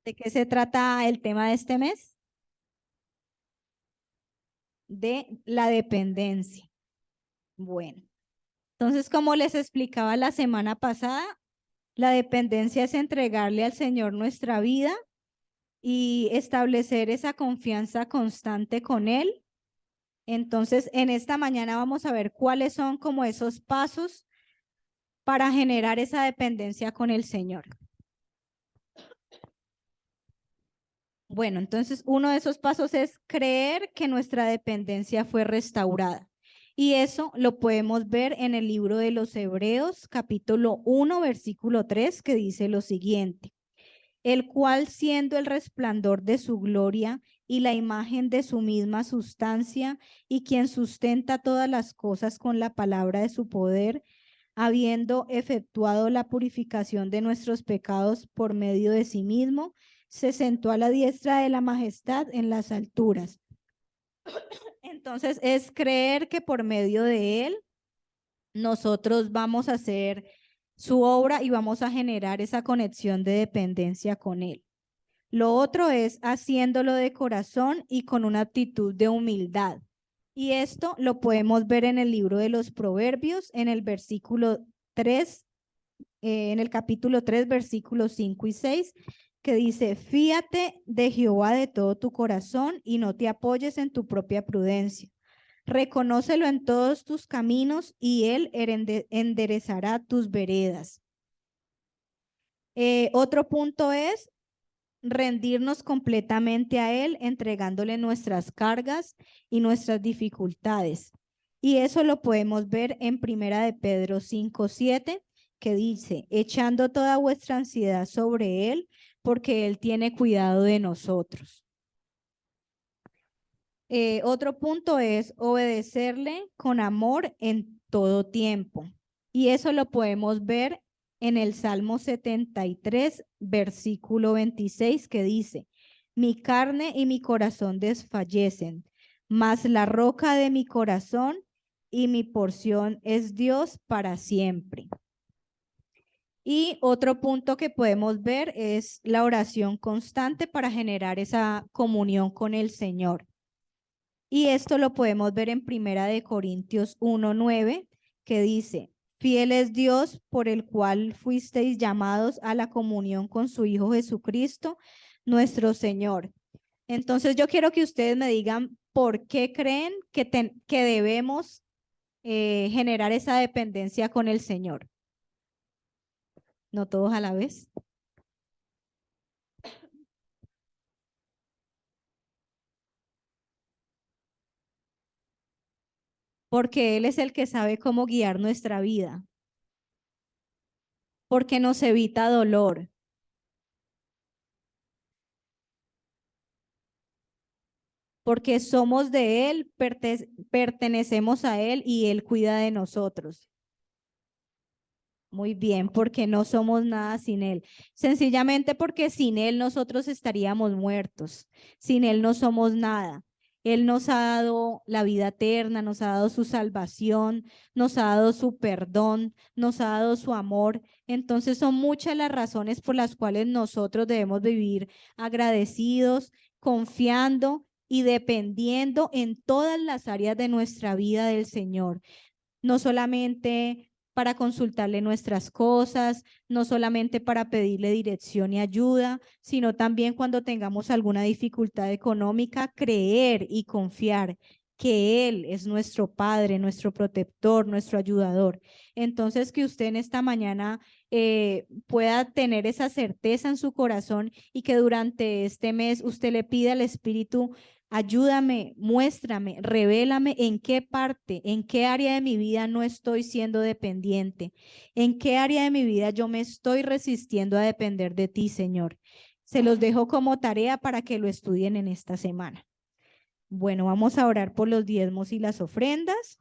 ¿De qué se trata el tema de este mes? De la dependencia. Bueno, entonces, como les explicaba la semana pasada, la dependencia es entregarle al Señor nuestra vida y establecer esa confianza constante con Él. Entonces, en esta mañana vamos a ver cuáles son como esos pasos para generar esa dependencia con el Señor. Bueno, entonces uno de esos pasos es creer que nuestra dependencia fue restaurada. Y eso lo podemos ver en el libro de los Hebreos, capítulo 1, versículo 3, que dice lo siguiente: el cual, siendo el resplandor de su gloria y la imagen de su misma sustancia, y quien sustenta todas las cosas con la palabra de su poder, habiendo efectuado la purificación de nuestros pecados por medio de sí mismo, se sentó a la diestra de la majestad en las alturas. Entonces es creer que por medio de Él nosotros vamos a hacer su obra y vamos a generar esa conexión de dependencia con Él. Lo otro es haciéndolo de corazón y con una actitud de humildad. Y esto lo podemos ver en el libro de los Proverbios, en el versículo 3, en el capítulo 3, versículos 5 y 6, que dice: fíate de Jehová de todo tu corazón y no te apoyes en tu propia prudencia. Reconócelo en todos tus caminos y Él enderezará tus veredas. Otro punto es rendirnos completamente a Él, entregándole nuestras cargas y nuestras dificultades. Y eso lo podemos ver en Primera de Pedro 5:7, que dice: echando toda vuestra ansiedad sobre Él, porque Él tiene cuidado de nosotros. Otro punto es obedecerle con amor en todo tiempo. Y eso lo podemos ver en el Salmo 73, versículo 26, que dice: mi carne y mi corazón desfallecen, mas la roca de mi corazón y mi porción es Dios para siempre. Y otro punto que podemos ver es la oración constante para generar esa comunión con el Señor. Y esto lo podemos ver en Primera de Corintios 1:9, que dice: fiel es Dios, por el cual fuisteis llamados a la comunión con su Hijo Jesucristo, nuestro Señor. Entonces yo quiero que ustedes me digan por qué creen que debemos generar esa dependencia con el Señor. No todos a la vez. Porque Él es el que sabe cómo guiar nuestra vida. Porque nos evita dolor. Porque somos de Él, pertenecemos a Él y Él cuida de nosotros. Muy bien, porque no somos nada sin Él. Sencillamente porque sin Él nosotros estaríamos muertos. Sin Él no somos nada. Él nos ha dado la vida eterna, nos ha dado su salvación, nos ha dado su perdón, nos ha dado su amor. Entonces son muchas las razones por las cuales nosotros debemos vivir agradecidos, confiando y dependiendo en todas las áreas de nuestra vida del Señor. No solamente para consultarle nuestras cosas, no solamente para pedirle dirección y ayuda, sino también cuando tengamos alguna dificultad económica, creer y confiar que Él es nuestro Padre, nuestro protector, nuestro ayudador. Entonces, que usted en esta mañana pueda tener esa certeza en su corazón y que durante este mes usted le pida al Espíritu: ayúdame, muéstrame, revélame en qué parte, en qué área de mi vida no estoy siendo dependiente, en qué área de mi vida yo me estoy resistiendo a depender de ti, Señor. Se los dejo como tarea para que lo estudien en esta semana. Bueno, vamos a orar por los diezmos y las ofrendas.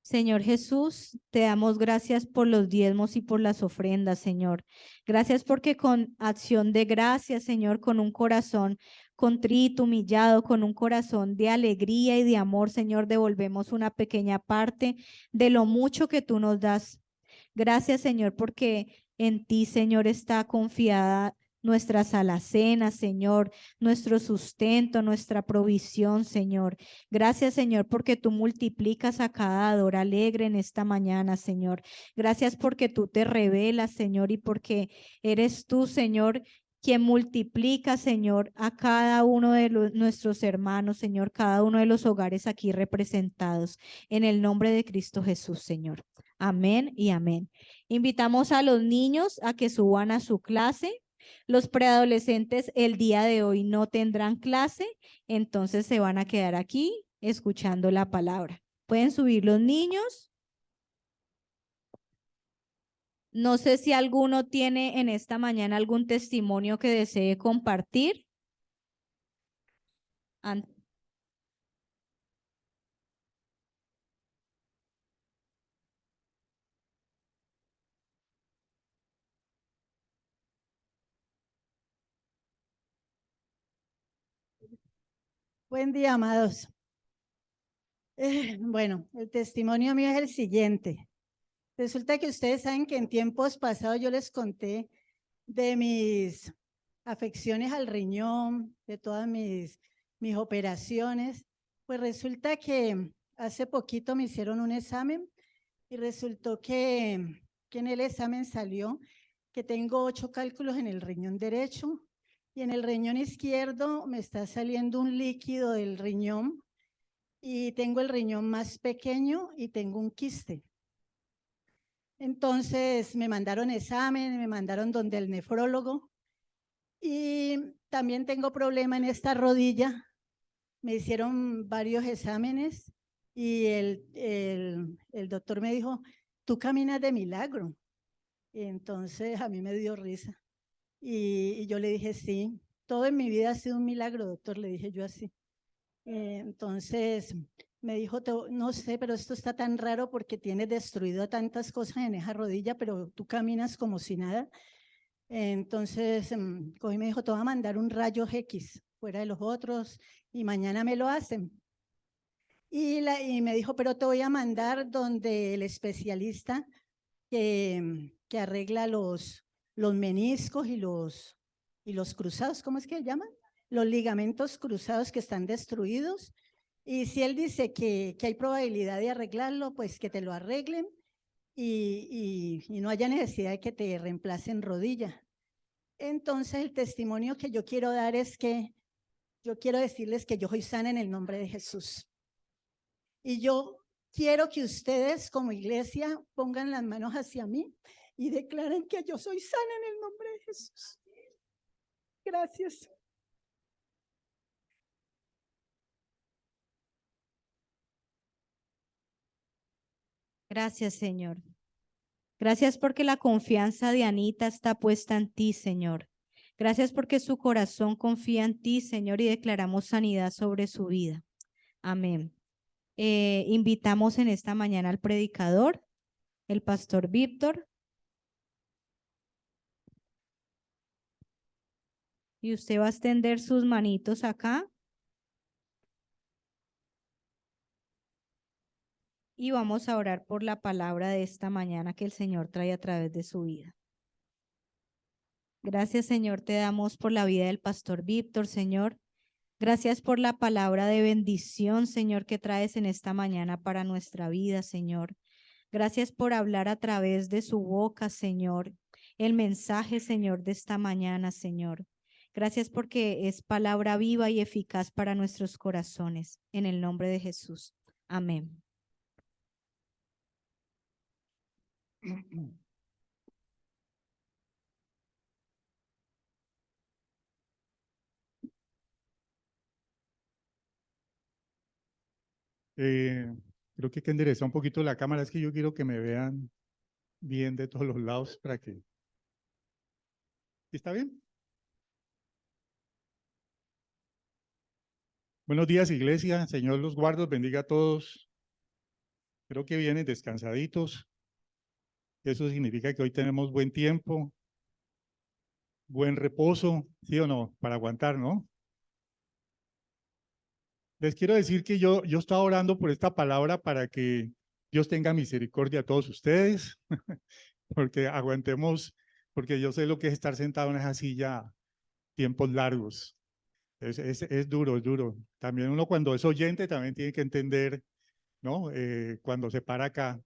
Señor Jesús, te damos gracias por los diezmos y por las ofrendas, Señor. Gracias porque con acción de gracias, Señor, con un corazón contrito, humillado, con un corazón de alegría y de amor, Señor, devolvemos una pequeña parte de lo mucho que tú nos das. Gracias, Señor, porque en ti, Señor, está confiada nuestras alacenas, Señor, nuestro sustento, nuestra provisión, Señor. Gracias, Señor, porque tú multiplicas a cada dador alegre en esta mañana, Señor. Gracias porque tú te revelas, Señor, y porque eres tú, Señor, quien multiplica, Señor, a cada uno de nuestros hermanos, Señor, cada uno de los hogares aquí representados. En el nombre de Cristo Jesús, Señor. Amén y amén. Invitamos a los niños a que suban a su clase. Los preadolescentes el día de hoy no tendrán clase, entonces se van a quedar aquí escuchando la palabra. ¿Pueden subir los niños? No sé si alguno tiene en esta mañana algún testimonio que desee compartir. Buen día, amados. Bueno, el testimonio mío es el siguiente. Resulta que ustedes saben que en tiempos pasados yo les conté de mis afecciones al riñón, de todas mis operaciones. Pues resulta que hace poquito me hicieron un examen y resultó que en el examen salió que tengo 8 cálculos en el riñón derecho y en el riñón izquierdo me está saliendo un líquido del riñón y tengo el riñón más pequeño y tengo un quiste. Entonces me mandaron examen, me mandaron donde el nefrólogo y también tengo problema en esta rodilla. Me hicieron varios exámenes y el doctor me dijo, tú caminas de milagro. Y entonces a mí me dio risa y yo le dije, sí, todo en mi vida ha sido un milagro, doctor, le dije yo así. Entonces me dijo, no sé, pero esto está tan raro porque tienes destruido tantas cosas en esa rodilla, pero tú caminas como si nada. Entonces cogí y me dijo, te voy a mandar un rayo X fuera de los otros y mañana me lo hacen. Y me dijo, pero te voy a mandar donde el especialista que arregla los meniscos y los cruzados, ¿cómo es que se llaman? Los ligamentos cruzados que están destruidos. Y si él dice que hay probabilidad de arreglarlo, pues que te lo arreglen y no haya necesidad de que te reemplacen rodilla. Entonces el testimonio que yo quiero dar es que yo quiero decirles que yo soy sana en el nombre de Jesús. Y yo quiero que ustedes como iglesia pongan las manos hacia mí y declaren que yo soy sana en el nombre de Jesús. Gracias. Gracias, Señor. Gracias porque la confianza de Anita está puesta en ti, Señor. Gracias porque su corazón confía en ti, Señor, y declaramos sanidad sobre su vida. Amén. Invitamos en esta mañana al predicador, el pastor Víctor. Y usted va a extender sus manitos acá. Y vamos a orar por la palabra de esta mañana que el Señor trae a través de su vida. Gracias, Señor, te damos por la vida del pastor Víctor, Señor. Gracias por la palabra de bendición, Señor, que traes en esta mañana para nuestra vida, Señor. Gracias por hablar a través de su boca, Señor, el mensaje, Señor, de esta mañana, Señor. Gracias porque es palabra viva y eficaz para nuestros corazones. En el nombre de Jesús. Amén. Creo que hay que enderezar un poquito la cámara, es que yo quiero que me vean bien de todos los lados para que... ¿Está bien? Buenos días, iglesia. Señor los guardos, bendiga a todos. Creo que vienen descansaditos. Eso significa que hoy tenemos buen tiempo, buen reposo, ¿sí o no? Para aguantar, ¿no? Les quiero decir que yo estaba orando por esta palabra para que Dios tenga misericordia a todos ustedes, porque aguantemos, porque yo sé lo que es estar sentado en esa silla tiempos largos. Es duro, es duro. También uno cuando es oyente también tiene que entender, ¿no? Cuando se para acá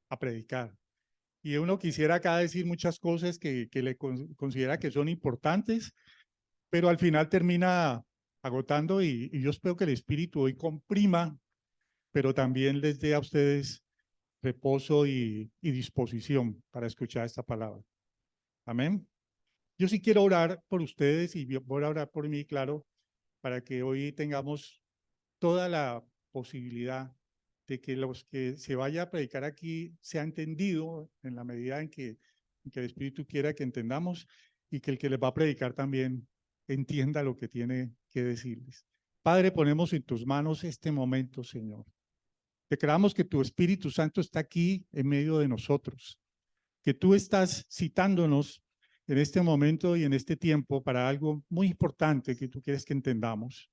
a predicar. Y uno quisiera acá decir muchas cosas que le considera que son importantes, pero al final termina agotando y yo espero que el Espíritu hoy comprima, pero también les dé a ustedes reposo y disposición para escuchar esta palabra. Amén. Yo sí quiero orar por ustedes y voy a orar por mí, claro, para que hoy tengamos toda la posibilidad de que los que se vaya a predicar aquí sea entendido en la medida en que el Espíritu quiera que entendamos y que el que les va a predicar también entienda lo que tiene que decirles. Padre, ponemos en tus manos este momento, Señor. Declaramos que tu Espíritu Santo está aquí en medio de nosotros, que tú estás citándonos en este momento y en este tiempo para algo muy importante que tú quieres que entendamos.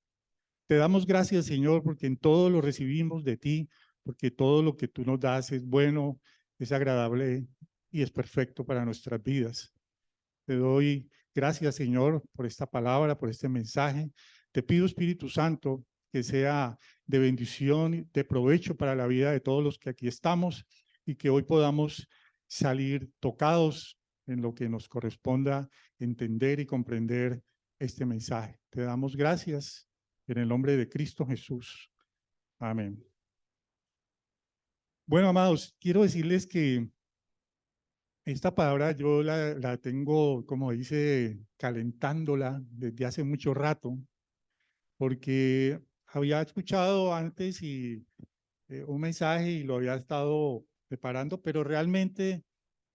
Te damos gracias, Señor, porque en todo lo recibimos de ti, porque todo lo que tú nos das es bueno, es agradable y es perfecto para nuestras vidas. Te doy gracias, Señor, por esta palabra, por este mensaje. Te pido, Espíritu Santo, que sea de bendición y de provecho para la vida de todos los que aquí estamos y que hoy podamos salir tocados en lo que nos corresponda entender y comprender este mensaje. Te damos gracias en el nombre de Cristo Jesús. Amén. Bueno, amados, quiero decirles que esta palabra yo la tengo, como dice, calentándola desde hace mucho rato, porque había escuchado antes un mensaje y lo había estado preparando, pero realmente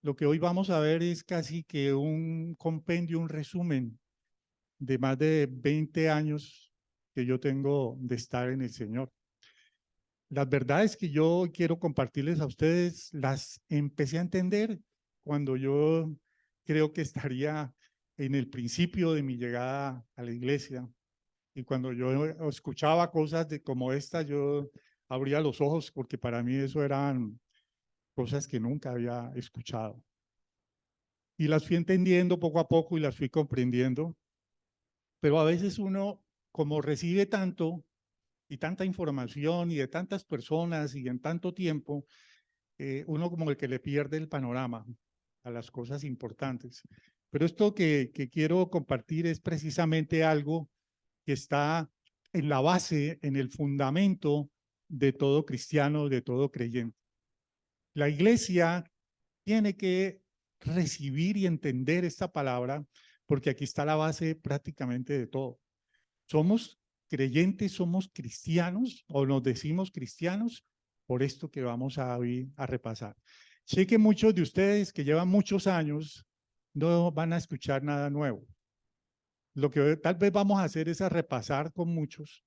lo que hoy vamos a ver es casi que un compendio, un resumen de más de 20 años que yo tengo de estar en el Señor. Las verdades que yo quiero compartirles a ustedes las empecé a entender cuando yo creo que estaría en el principio de mi llegada a la iglesia. Y cuando yo escuchaba cosas como esta, yo abría los ojos porque para mí eso eran cosas que nunca había escuchado. Y las fui entendiendo poco a poco y las fui comprendiendo. Pero a veces uno, como recibe tanto y tanta información y de tantas personas y en tanto tiempo, uno como el que le pierde el panorama a las cosas importantes. Pero esto que quiero compartir es precisamente algo que está en la base, en el fundamento de todo cristiano, de todo creyente. La iglesia tiene que recibir y entender esta palabra porque aquí está la base prácticamente de todo. Somos creyentes, somos cristianos o nos decimos cristianos por esto que vamos a hoy a repasar. Sé que muchos de ustedes que llevan muchos años no van a escuchar nada nuevo. Lo que tal vez vamos a hacer es a repasar con muchos,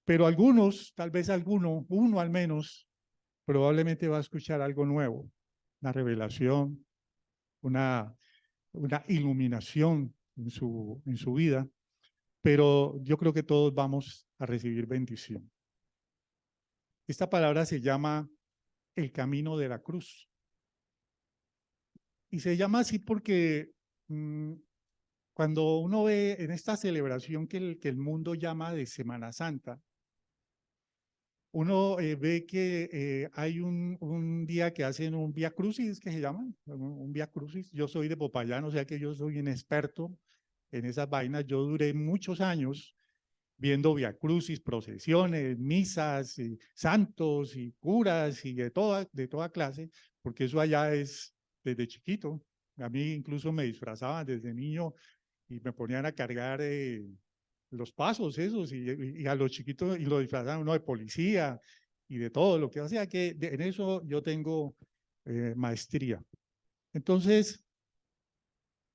pero algunos, tal vez uno al menos, probablemente va a escuchar algo nuevo, una revelación, una iluminación en su vida, pero yo creo que todos vamos a recibir bendición. Esta palabra se llama el camino de la cruz. Y se llama así porque cuando uno ve en esta celebración que el mundo llama de Semana Santa, uno ve que hay un día que hacen un Vía Crucis, que se llama, un Vía Crucis. Yo soy de Popayán, o sea que yo soy inexperto en esas vainas. Yo duré muchos años viendo Vía Crucis, procesiones, misas, y santos y curas y de toda clase, porque eso allá es desde chiquito. A mí incluso me disfrazaban desde niño y me ponían a cargar los pasos esos y a los chiquitos y lo disfrazaban uno de policía y de todo lo que o sea que en eso yo tengo maestría. Entonces,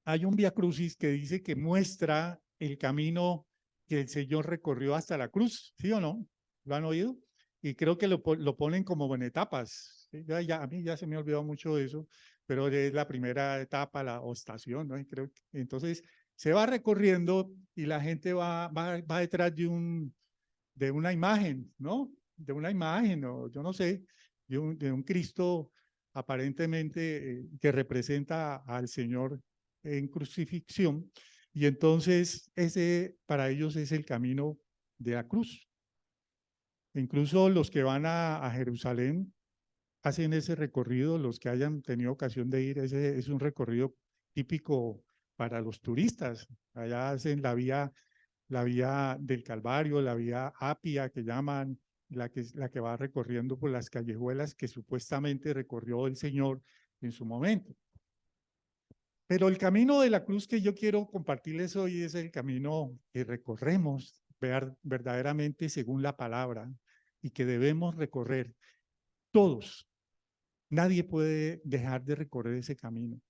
hay un Vía Crucis que dice que muestra el camino que el Señor recorrió hasta la cruz, ¿sí o no? ¿Lo han oído? Y creo que lo ponen como en etapas. ¿Sí? A mí ya se me ha olvidado mucho de eso, pero es la primera etapa, o estación, ¿no? Y creo que, entonces, se va recorriendo y la gente va detrás de una imagen, ¿no? De una imagen, o yo no sé. de un Cristo aparentemente que representa al Señor en crucifixión, y entonces ese para ellos es el camino de la cruz. Incluso los que van a Jerusalén hacen ese recorrido, los que hayan tenido ocasión de ir, ese es un recorrido típico para los turistas. Allá hacen la vía del Calvario, la vía Apia que llaman, la que va recorriendo por las callejuelas que supuestamente recorrió el Señor en su momento. Pero el camino de la cruz que yo quiero compartirles hoy es el camino que recorremos verdaderamente según la palabra y que debemos recorrer todos. Nadie puede dejar de recorrer ese camino.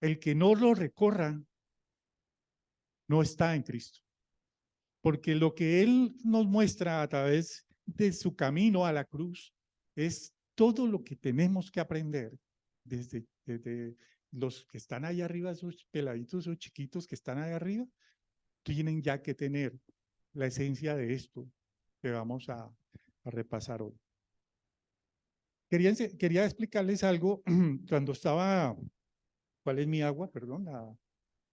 El que no lo recorra no está en Cristo. Porque lo que Él nos muestra a través de su camino a la cruz es todo lo que tenemos que aprender desde los que están allá arriba, esos peladitos, esos chiquitos que están allá arriba, tienen ya que tener la esencia de esto que vamos a repasar hoy. Quería explicarles algo cuando estaba, ¿cuál es mi agua? Perdón,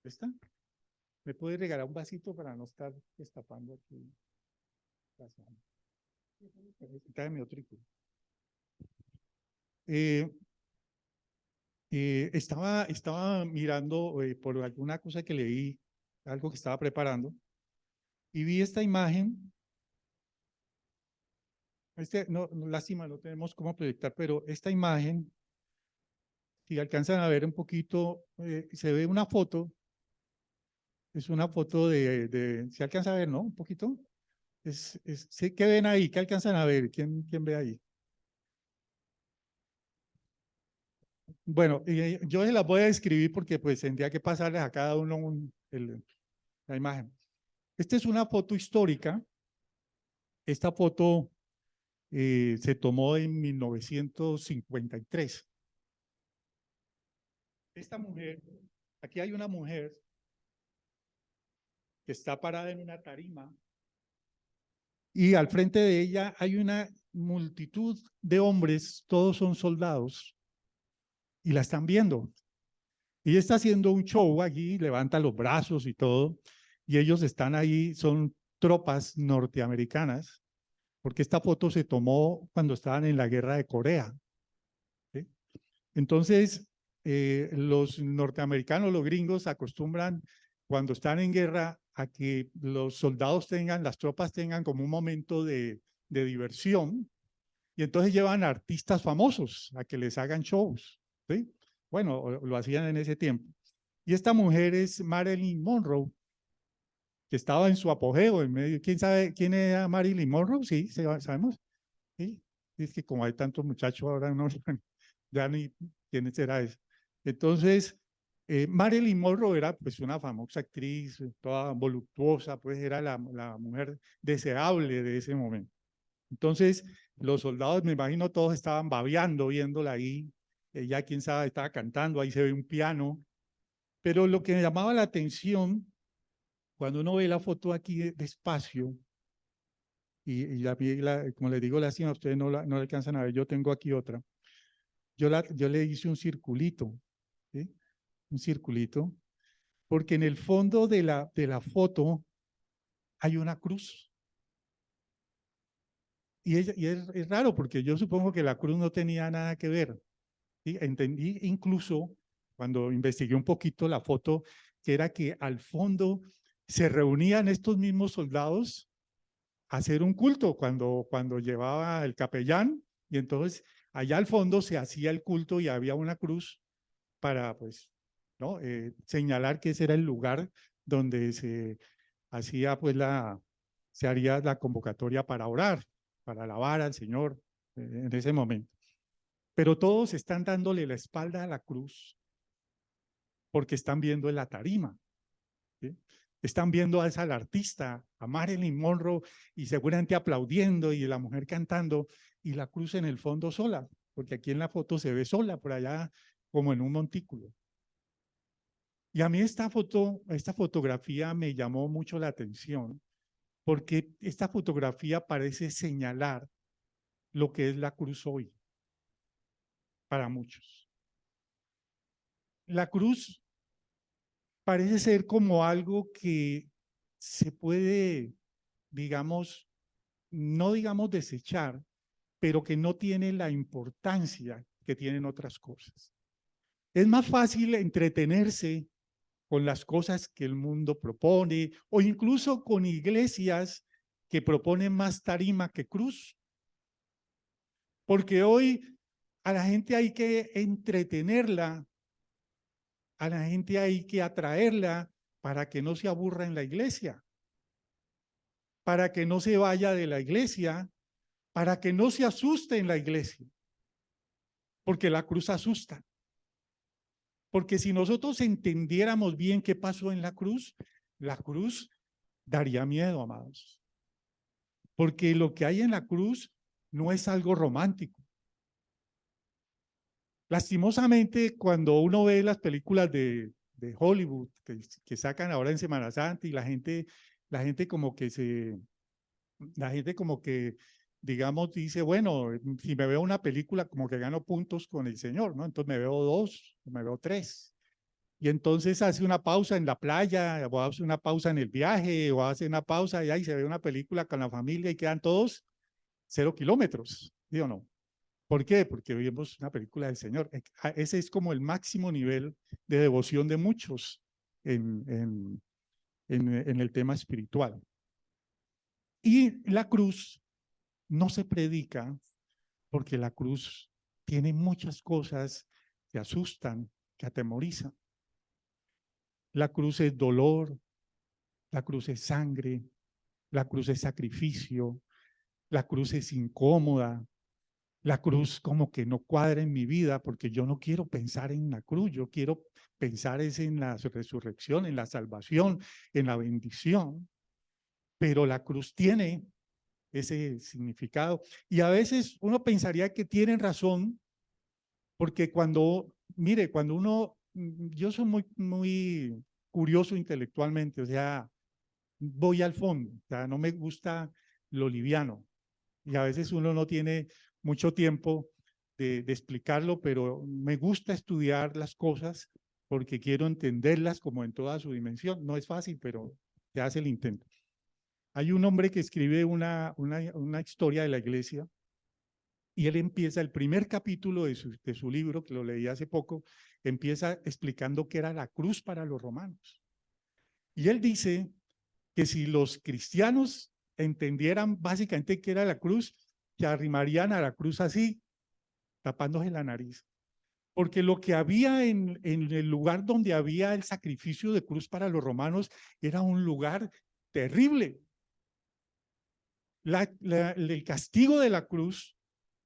¿esta? ¿Me puede regalar un vasito para no estar destapando aquí? Tráeme otro. Estaba mirando por alguna cosa que leí, algo que estaba preparando, y vi esta imagen. No, lástima, no tenemos cómo proyectar, pero esta imagen, si alcanzan a ver un poquito, se ve una foto. Es una foto ¿se alcanza a ver, no? Un poquito. ¿Qué ven ahí? ¿Qué alcanzan a ver? ¿Quién ve ahí? Bueno, yo se las voy a describir porque pues tendría que pasarles a cada uno la imagen. Esta es una foto histórica. Esta foto se tomó en 1953. Esta mujer, aquí hay una mujer que está parada en una tarima y al frente de ella hay una multitud de hombres, todos son soldados, y la están viendo. Y está haciendo un show allí, levanta los brazos y todo, y ellos están ahí, son tropas norteamericanas, porque esta foto se tomó cuando estaban en la guerra de Corea. ¿Sí? Entonces, los norteamericanos, los gringos, acostumbran cuando están en guerra a que los soldados tengan, las tropas tengan como un momento de diversión, y entonces llevan a artistas famosos a que les hagan shows. ¿Sí? Bueno, lo hacían en ese tiempo. Y esta mujer es Marilyn Monroe, que estaba en su apogeo en medio. ¿Quién sabe quién era Marilyn Monroe? Sí, sabemos. Sí, es que como hay tantos muchachos ahora, no, ya ni quién será eso. Entonces, Marilyn Monroe era pues una famosa actriz, toda voluptuosa, pues era la mujer deseable de ese momento. Entonces, los soldados, me imagino, todos estaban babeando viéndola ahí. Ella, quién sabe, estaba cantando, ahí se ve un piano. Pero lo que me llamaba la atención, cuando uno ve la foto aquí despacio, y como les digo, lástima, ustedes no la alcanzan a ver, yo tengo aquí otra. Yo le hice un circulito, ¿sí? Un circulito, porque en el fondo de la foto hay una cruz. Y es raro, porque yo supongo que la cruz no tenía nada que ver. ¿Sí? Entendí incluso, cuando investigué un poquito la foto, que era que al fondo se reunían estos mismos soldados a hacer un culto cuando llevaba el capellán, y entonces allá al fondo se hacía el culto y había una cruz para, pues, ¿no? Señalar que ese era el lugar donde se hacía, pues, se haría la convocatoria para orar, para alabar al Señor en ese momento. Pero todos están dándole la espalda a la cruz porque están viendo en la tarima. ¿Sí? Están viendo a esa artista, a Marilyn Monroe, y seguramente aplaudiendo y la mujer cantando, y la cruz en el fondo sola, porque aquí en la foto se ve sola, por allá como en un montículo. Y a mí esta fotografía me llamó mucho la atención, porque esta fotografía parece señalar lo que es la cruz hoy. para muchos. La cruz parece ser como algo que se puede, digamos, no digamos desechar, pero que no tiene la importancia que tienen otras cosas. Es más fácil entretenerse con las cosas que el mundo propone o incluso con iglesias que proponen más tarima que cruz. Porque hoy a la gente hay que entretenerla, a la gente hay que atraerla para que no se aburra en la iglesia, para que no se vaya de la iglesia, para que no se asuste en la iglesia, porque la cruz asusta. Porque si nosotros entendiéramos bien qué pasó en la cruz daría miedo, amados. Porque lo que hay en la cruz no es algo romántico. Lastimosamente, cuando uno ve las películas de Hollywood que sacan ahora en Semana Santa y la gente como que digamos, dice, bueno, si me veo una película como que gano puntos con el Señor, ¿no? Entonces me veo 2, me veo 3. Y entonces hace una pausa en la playa, o hace una pausa en el viaje, o hace una pausa y ahí se ve una película con la familia y quedan todos 0 kilómetros, ¿sí o no? ¿Por qué? Porque vimos una película del Señor. Ese es como el máximo nivel de devoción de muchos en el tema espiritual. Y la cruz no se predica porque la cruz tiene muchas cosas que asustan, que atemorizan. La cruz es dolor, la cruz es sangre, la cruz es sacrificio, la cruz es incómoda, la cruz como que no cuadra en mi vida porque yo no quiero pensar en la cruz, yo quiero pensar es en la resurrección, en la salvación, en la bendición, pero la cruz tiene ese significado y a veces uno pensaría que tienen razón porque mire, cuando yo soy muy curioso intelectualmente, o sea, voy al fondo, o sea, no me gusta lo liviano y a veces uno no tiene mucho tiempo de explicarlo, pero me gusta estudiar las cosas porque quiero entenderlas como en toda su dimensión. No es fácil, pero se hace el intento. Hay un hombre que escribe una historia de la iglesia y él empieza el primer capítulo de su libro, que lo leí hace poco, empieza explicando qué era la cruz para los romanos. Y él dice que si los cristianos entendieran básicamente qué era la cruz, se arrimarían a la cruz así, tapándose la nariz. Porque lo que había en el lugar donde había el sacrificio de cruz para los romanos era un lugar terrible. El castigo de la cruz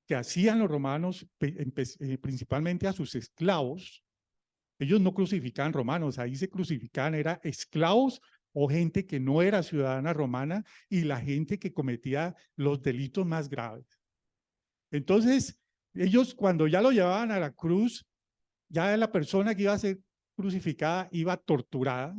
que hacían los romanos, principalmente a sus esclavos, ellos no crucificaban romanos, ahí se crucificaban, era esclavos o gente que no era ciudadana romana y la gente que cometía los delitos más graves. Entonces, ellos cuando ya lo llevaban a la cruz, ya la persona que iba a ser crucificada iba torturada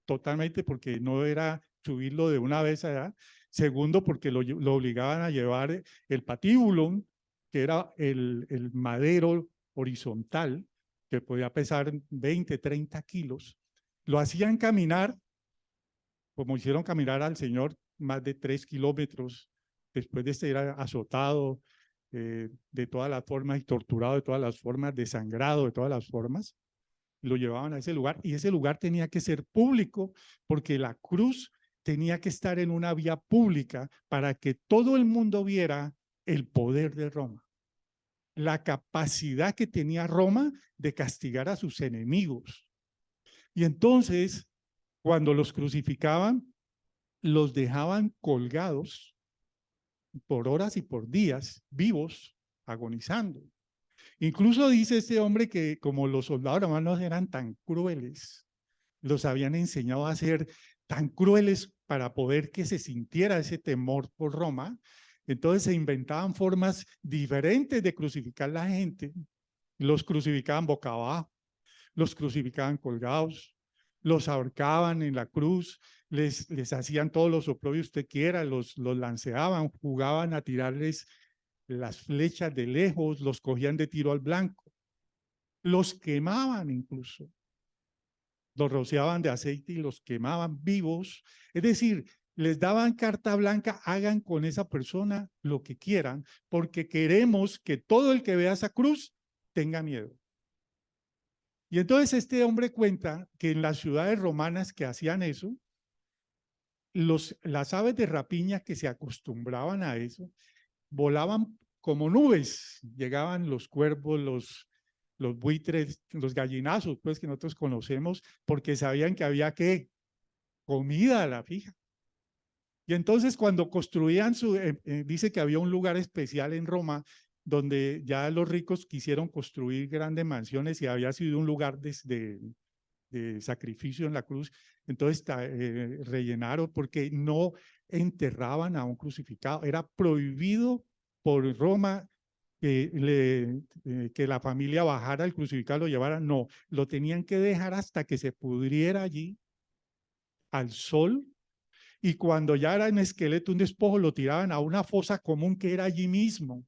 totalmente porque no era subirlo de una vez allá. Segundo, porque lo obligaban a llevar el patíbulo, que era el madero horizontal, que podía pesar 20, 30 kilos. Lo hacían caminar, como hicieron caminar al Señor más de 3 kilómetros, después de ser azotado de todas las formas y torturado de todas las formas, desangrado de todas las formas. Lo llevaban a ese lugar y ese lugar tenía que ser público porque la cruz tenía que estar en una vía pública para que todo el mundo viera el poder de Roma, la capacidad que tenía Roma de castigar a sus enemigos. Y entonces, cuando los crucificaban, los dejaban colgados por horas y por días, vivos, agonizando. Incluso dice este hombre que como los soldados romanos eran tan crueles, los habían enseñado a ser tan crueles para poder que se sintiera ese temor por Roma, entonces se inventaban formas diferentes de crucificar a la gente. Los crucificaban boca abajo, los crucificaban colgados, los ahorcaban en la cruz, les hacían todos los oprobios que usted quiera, los lanceaban, jugaban a tirarles las flechas de lejos, los cogían de tiro al blanco. los quemaban incluso. Los rociaban de aceite y los quemaban vivos. Es decir, les daban carta blanca, hagan con esa persona lo que quieran, porque queremos que todo el que vea esa cruz tenga miedo. Y entonces este hombre cuenta que en las ciudades romanas que hacían eso, las aves de rapiña que se acostumbraban a eso, volaban como nubes. Llegaban los cuervos, los buitres, los gallinazos, pues que nosotros conocemos, porque sabían que había que comida a la fija. Y entonces cuando construían dice que había un lugar especial en Roma donde ya los ricos quisieron construir grandes mansiones y había sido un lugar de sacrificio en la cruz. Entonces rellenaron porque no enterraban a un crucificado. Era prohibido por Roma que la familia bajara el crucificado, lo llevara. No, lo tenían que dejar hasta que se pudriera allí al sol. Y cuando ya era un esqueleto, un despojo, lo tiraban a una fosa común que era allí mismo.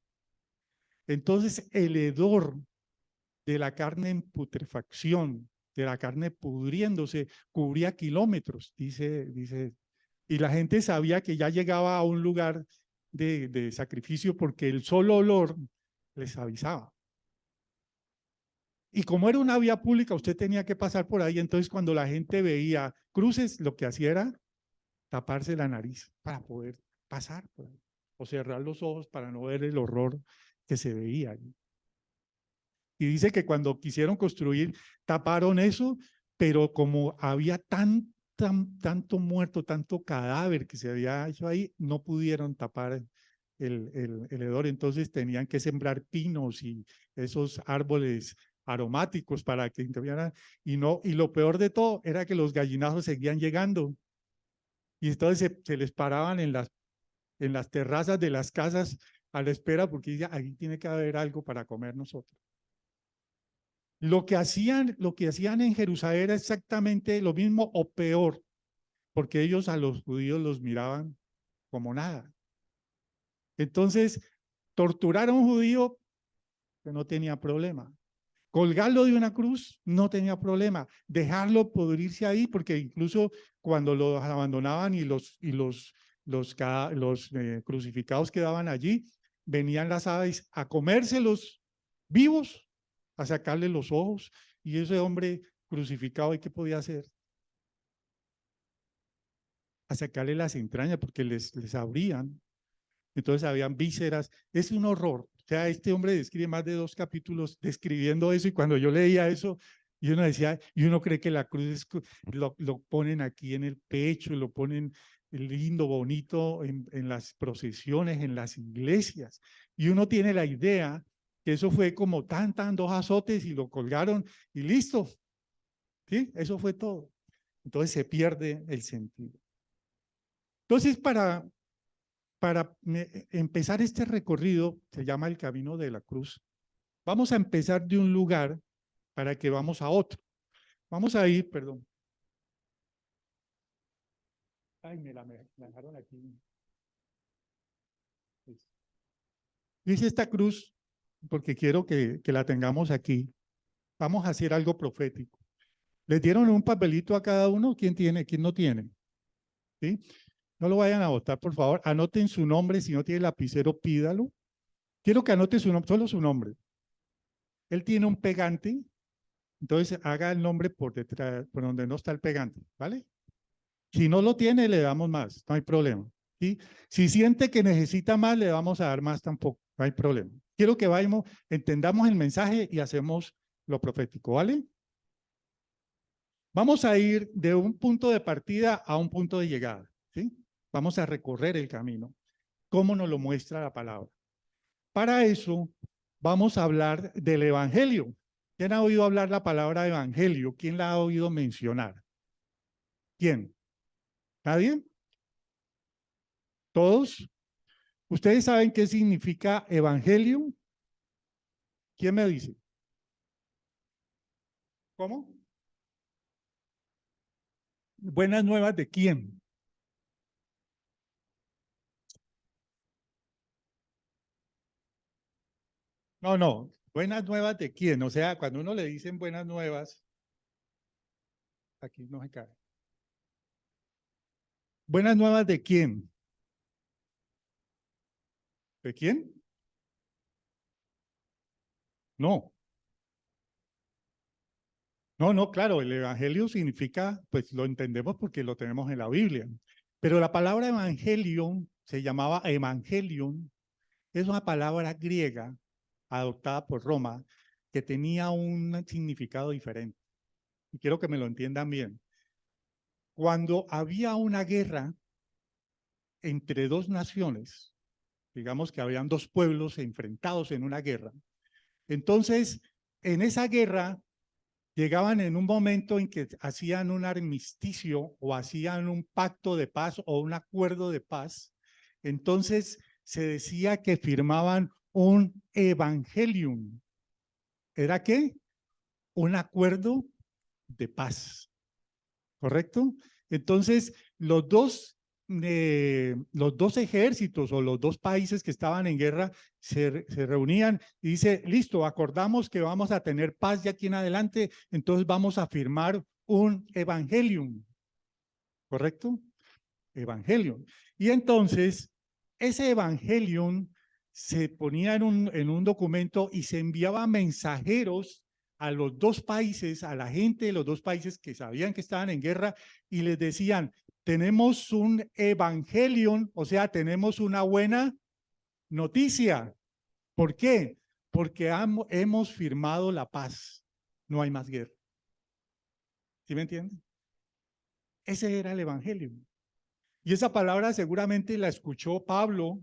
Entonces el hedor de la carne en putrefacción, de la carne pudriéndose, cubría kilómetros, dice. Y la gente sabía que ya llegaba a un lugar de sacrificio porque el solo olor les avisaba. Y como era una vía pública, usted tenía que pasar por ahí. Entonces cuando la gente veía cruces, lo que hacía era taparse la nariz para poder pasar por ahí, o cerrar los ojos para no ver el horror que se veía allí. Y dice que cuando quisieron construir, taparon eso, pero como había tanto muerto, tanto cadáver que se había hecho ahí, no pudieron tapar el hedor. Entonces tenían que sembrar pinos y esos árboles aromáticos para que intervieran. Y lo peor de todo era que los gallinazos seguían llegando. Y entonces se les paraban en las terrazas de las casas a la espera porque ya ahí tiene que haber algo para comer nosotros. Lo que hacían en Jerusalén era exactamente lo mismo o peor, porque ellos a los judíos los miraban como nada. Entonces, torturar a un judío que no tenía problema. Colgarlo de una cruz no tenía problema. Dejarlo pudrirse ahí, porque incluso cuando los abandonaban y los crucificados quedaban allí, venían las aves a comérselos vivos, a sacarle los ojos, y ese hombre crucificado, ¿y qué podía hacer? A sacarle las entrañas, porque les abrían. Entonces habían vísceras. Es un horror. O sea, este hombre describe más de 2 capítulos describiendo eso, y cuando yo leía eso, y uno decía, y uno cree que la cruz lo ponen aquí en el pecho, lo ponen lindo, bonito en las procesiones, en las iglesias, y uno tiene la idea que eso fue como 2 azotes y lo colgaron y listo. ¿Sí? Eso fue todo. Entonces se pierde el sentido. Entonces, para empezar este recorrido, se llama el Camino de la Cruz. Vamos a empezar de un lugar para que vamos a otro. Vamos a ir, perdón. Ay, me dejaron aquí. Dice esta cruz, porque quiero que la tengamos aquí. Vamos a hacer algo profético. ¿Les dieron un papelito a cada uno? ¿Quién tiene? ¿Quién no tiene? ¿Sí? No lo vayan a votar, por favor. Anoten su nombre. Si no tiene lapicero, pídalo. Quiero que anote su nombre, solo su nombre. Él tiene un pegante, entonces haga el nombre por detrás, por donde no está el pegante, ¿vale? Si no lo tiene, le damos más, no hay problema. ¿Sí? Si siente que necesita más, le vamos a dar más tampoco, no hay problema. Quiero que vayamos, entendamos el mensaje y hacemos lo profético, ¿vale? Vamos a ir de un punto de partida a un punto de llegada, ¿sí? Vamos a recorrer el camino, como nos lo muestra la palabra. Para eso, vamos a hablar del evangelio. ¿Quién ha oído hablar la palabra evangelio? ¿Quién la ha oído mencionar? ¿Quién? ¿Nadie? ¿Todos? ¿Ustedes saben qué significa evangelio? ¿Quién me dice? ¿Cómo? ¿Buenas nuevas de quién? No. ¿Buenas nuevas de quién? O sea, cuando uno le dicen buenas nuevas, aquí no se cae. ¿Buenas nuevas de quién? ¿De quién? No. No, claro, el evangelio significa, pues lo entendemos porque lo tenemos en la Biblia. Pero la palabra evangelion se llamaba evangelion, es una palabra griega adoptada por Roma que tenía un significado diferente. Y quiero que me lo entiendan bien. Cuando había una guerra entre dos naciones, digamos que habían dos pueblos enfrentados en una guerra, entonces en esa guerra llegaban en un momento en que hacían un armisticio o hacían un pacto de paz o un acuerdo de paz, entonces se decía que firmaban un evangelium. ¿Era qué? Un acuerdo de paz, ¿correcto? Entonces, los dos ejércitos o los dos países que estaban en guerra se reunían y dice, listo, acordamos que vamos a tener paz de aquí en adelante, entonces vamos a firmar un evangelium, ¿correcto? Evangelium. Y entonces, ese evangelium se ponía en un documento y se enviaba mensajeros a los dos países, a la gente de los dos países que sabían que estaban en guerra y les decían, tenemos un evangelium, o sea, tenemos una buena noticia. ¿Por qué? Porque hemos firmado la paz. No hay más guerra. ¿Sí me entienden? Ese era el evangelio. Y esa palabra seguramente la escuchó Pablo,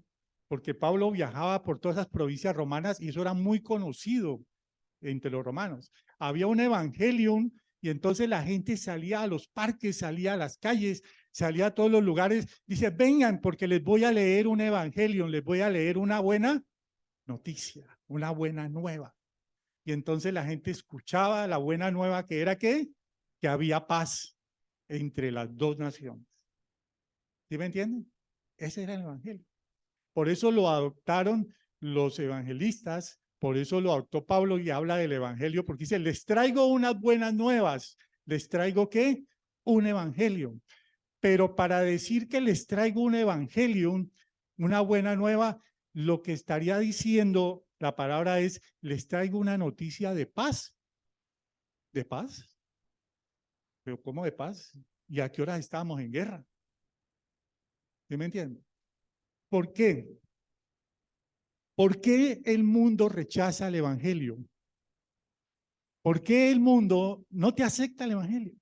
porque Pablo viajaba por todas esas provincias romanas y eso era muy conocido entre los romanos. Había un evangelium y entonces la gente salía a los parques, salía a las calles, salía a todos los lugares. Dice, vengan porque les voy a leer un evangelium, les voy a leer una buena noticia, una buena nueva. Y entonces la gente escuchaba la buena nueva que era ¿qué? Que había paz entre las dos naciones. ¿Sí me entienden? Ese era el evangelio. Por eso lo adoptaron los evangelistas, por eso lo adoptó Pablo y habla del evangelio, porque dice, les traigo unas buenas nuevas. ¿Les traigo qué? Un evangelio. Pero para decir que les traigo un evangelio, una buena nueva, lo que estaría diciendo la palabra es, les traigo una noticia de paz. ¿De paz? ¿Pero cómo de paz? ¿Y a qué horas estábamos en guerra? ¿Sí me entienden? ¿Por qué? ¿Por qué el mundo rechaza el evangelio? ¿Por qué el mundo no te acepta el evangelio?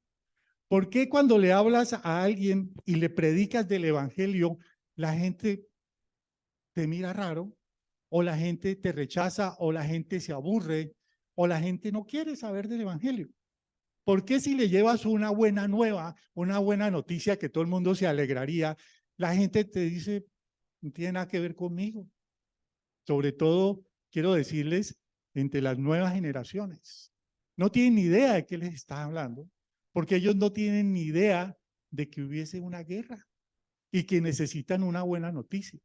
¿Por qué cuando le hablas a alguien y le predicas del evangelio, la gente te mira raro, o la gente te rechaza, o la gente se aburre, o la gente no quiere saber del evangelio? ¿Por qué si le llevas una buena nueva, una buena noticia que todo el mundo se alegraría, la gente te dice, no tiene nada que ver conmigo? Sobre todo, quiero decirles, entre las nuevas generaciones. No tienen ni idea de qué les está hablando, porque ellos no tienen ni idea de que hubiese una guerra y que necesitan una buena noticia.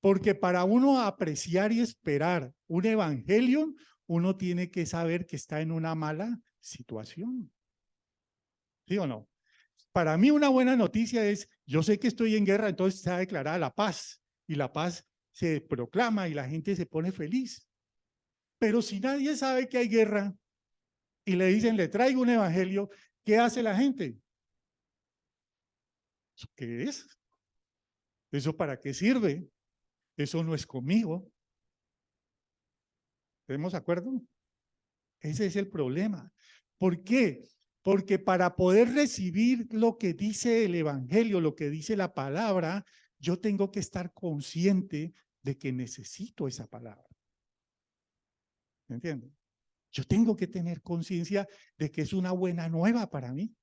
Porque para uno apreciar y esperar un evangelio, uno tiene que saber que está en una mala situación. ¿Sí o no? Para mí una buena noticia es, yo sé que estoy en guerra, entonces se ha declarado la paz y la paz se proclama y la gente se pone feliz. Pero si nadie sabe que hay guerra y le dicen, le traigo un evangelio, ¿qué hace la gente? ¿Qué es? ¿Eso para qué sirve? Eso no es conmigo. ¿Tenemos acuerdo? Ese es el problema. ¿Por qué? Porque para poder recibir lo que dice el evangelio, lo que dice la palabra, yo tengo que estar consciente de que necesito esa palabra. ¿Me entienden? Yo tengo que tener conciencia de que es una buena nueva para mí.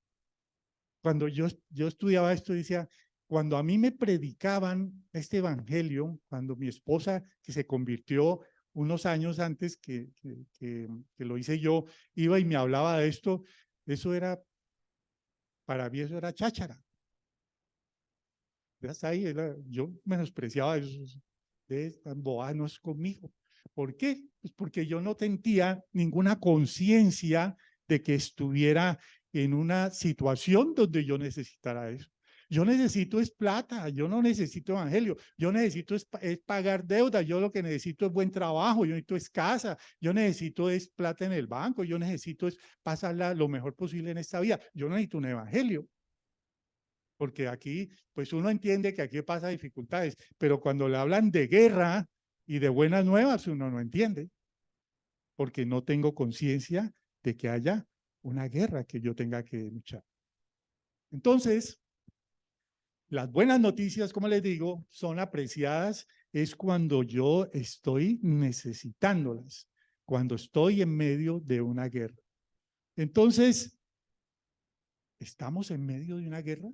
Cuando yo estudiaba esto, decía, cuando a mí me predicaban este evangelio, cuando mi esposa, que se convirtió unos años antes que lo hice yo, iba y me hablaba de esto, eso era, para mí eso era cháchara. Ya está ahí, yo menospreciaba eso, de no es conmigo. ¿Por qué? Pues porque yo no sentía ninguna conciencia de que estuviera en una situación donde yo necesitara eso. Yo necesito es plata, yo no necesito evangelio, yo necesito es pagar deuda, yo lo que necesito es buen trabajo, yo necesito es casa, yo necesito es plata en el banco, yo necesito es pasarla lo mejor posible en esta vida, yo no necesito un evangelio. Porque aquí, pues uno entiende que aquí pasa dificultades, pero cuando le hablan de guerra y de buenas nuevas, uno no entiende, porque no tengo conciencia de que haya una guerra que yo tenga que luchar. Entonces, las buenas noticias, como les digo, son apreciadas es cuando yo estoy necesitándolas, cuando estoy en medio de una guerra. Entonces, ¿estamos en medio de una guerra?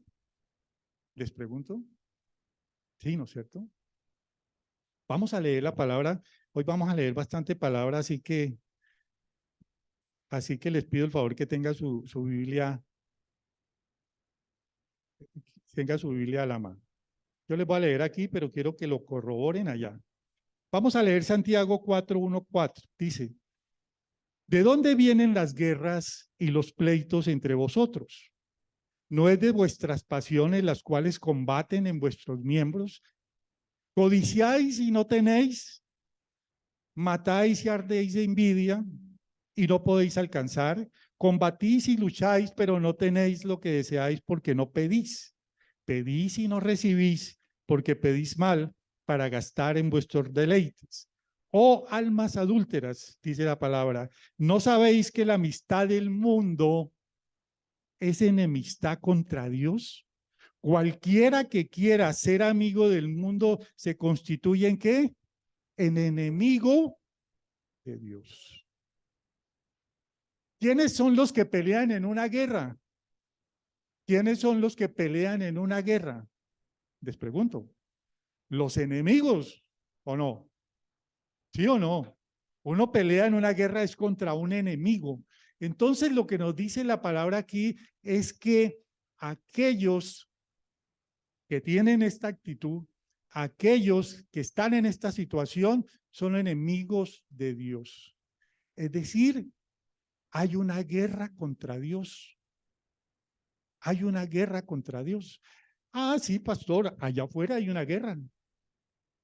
Les pregunto. Sí, ¿no es cierto? Vamos a leer la palabra. Hoy vamos a leer bastante palabra, así que les pido el favor que tenga su Biblia a la mano. Yo les voy a leer aquí, pero quiero que lo corroboren allá. Vamos a leer Santiago 4:1-4. Dice, ¿de dónde vienen las guerras y los pleitos entre vosotros? ¿No es de vuestras pasiones las cuales combaten en vuestros miembros? ¿Codiciáis y no tenéis? ¿Matáis y ardéis de envidia y no podéis alcanzar? ¿Combatís y lucháis, pero no tenéis lo que deseáis porque no pedís? ¿Pedís y no recibís porque pedís mal para gastar en vuestros deleites? Oh, almas adúlteras, dice la palabra, ¿no sabéis que la amistad del mundo es enemistad contra Dios? Cualquiera que quiera ser amigo del mundo se constituye ¿en qué? En enemigo de Dios. ¿Quiénes son los que pelean en una guerra? ¿Quiénes son los que pelean en una guerra? Les pregunto. ¿Los enemigos o no? ¿Sí o no? Uno pelea en una guerra es contra un enemigo. Entonces lo que nos dice la palabra aquí es que aquellos que tienen esta actitud, aquellos que están en esta situación son enemigos de Dios. Es decir, hay una guerra contra Dios. Hay una guerra contra Dios. Ah, sí, pastor, allá afuera hay una guerra.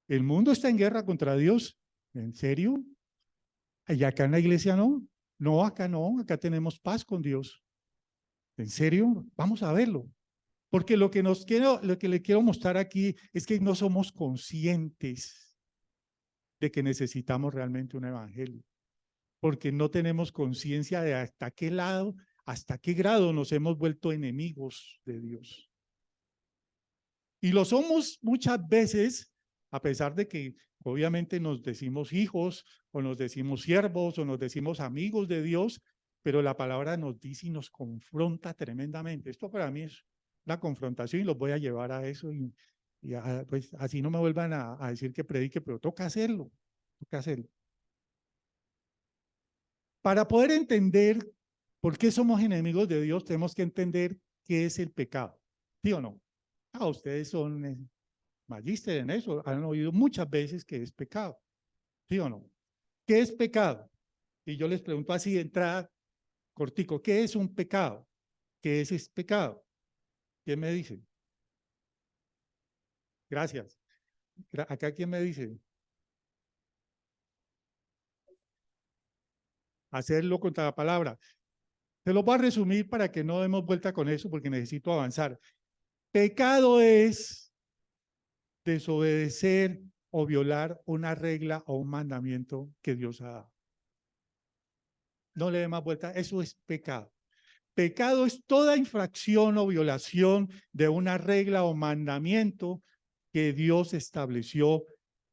El mundo está en guerra contra Dios. ¿En serio? ¿Y acá en la iglesia no? No, acá tenemos paz con Dios. ¿En serio? Vamos a verlo. Porque lo que le quiero mostrar aquí es que no somos conscientes de que necesitamos realmente un evangelio. Porque no tenemos conciencia de hasta qué lado, hasta qué grado nos hemos vuelto enemigos de Dios. Y lo somos muchas veces, a pesar de que obviamente nos decimos hijos, o nos decimos siervos, o nos decimos amigos de Dios, pero la palabra nos dice y nos confronta tremendamente. Esto para mí es la confrontación y los voy a llevar a eso pues así no me vuelvan a decir que predique, pero toca hacerlo, toca hacerlo. Para poder entender por qué somos enemigos de Dios, tenemos que entender qué es el pecado, ¿sí o no? Ustedes son magíster en eso, han oído muchas veces que es pecado, ¿sí o no? ¿Qué es pecado? Y yo les pregunto así de entrada, cortico, ¿qué es un pecado? ¿Qué es pecado? ¿Quién me dice? Gracias. Acá, ¿quién me dice? Hacerlo contra la palabra. Se lo voy a resumir para que no demos vuelta con eso porque necesito avanzar. Pecado es desobedecer o violar una regla o un mandamiento que Dios ha dado. No le dé más vuelta, eso es pecado. Pecado es toda infracción o violación de una regla o mandamiento que Dios estableció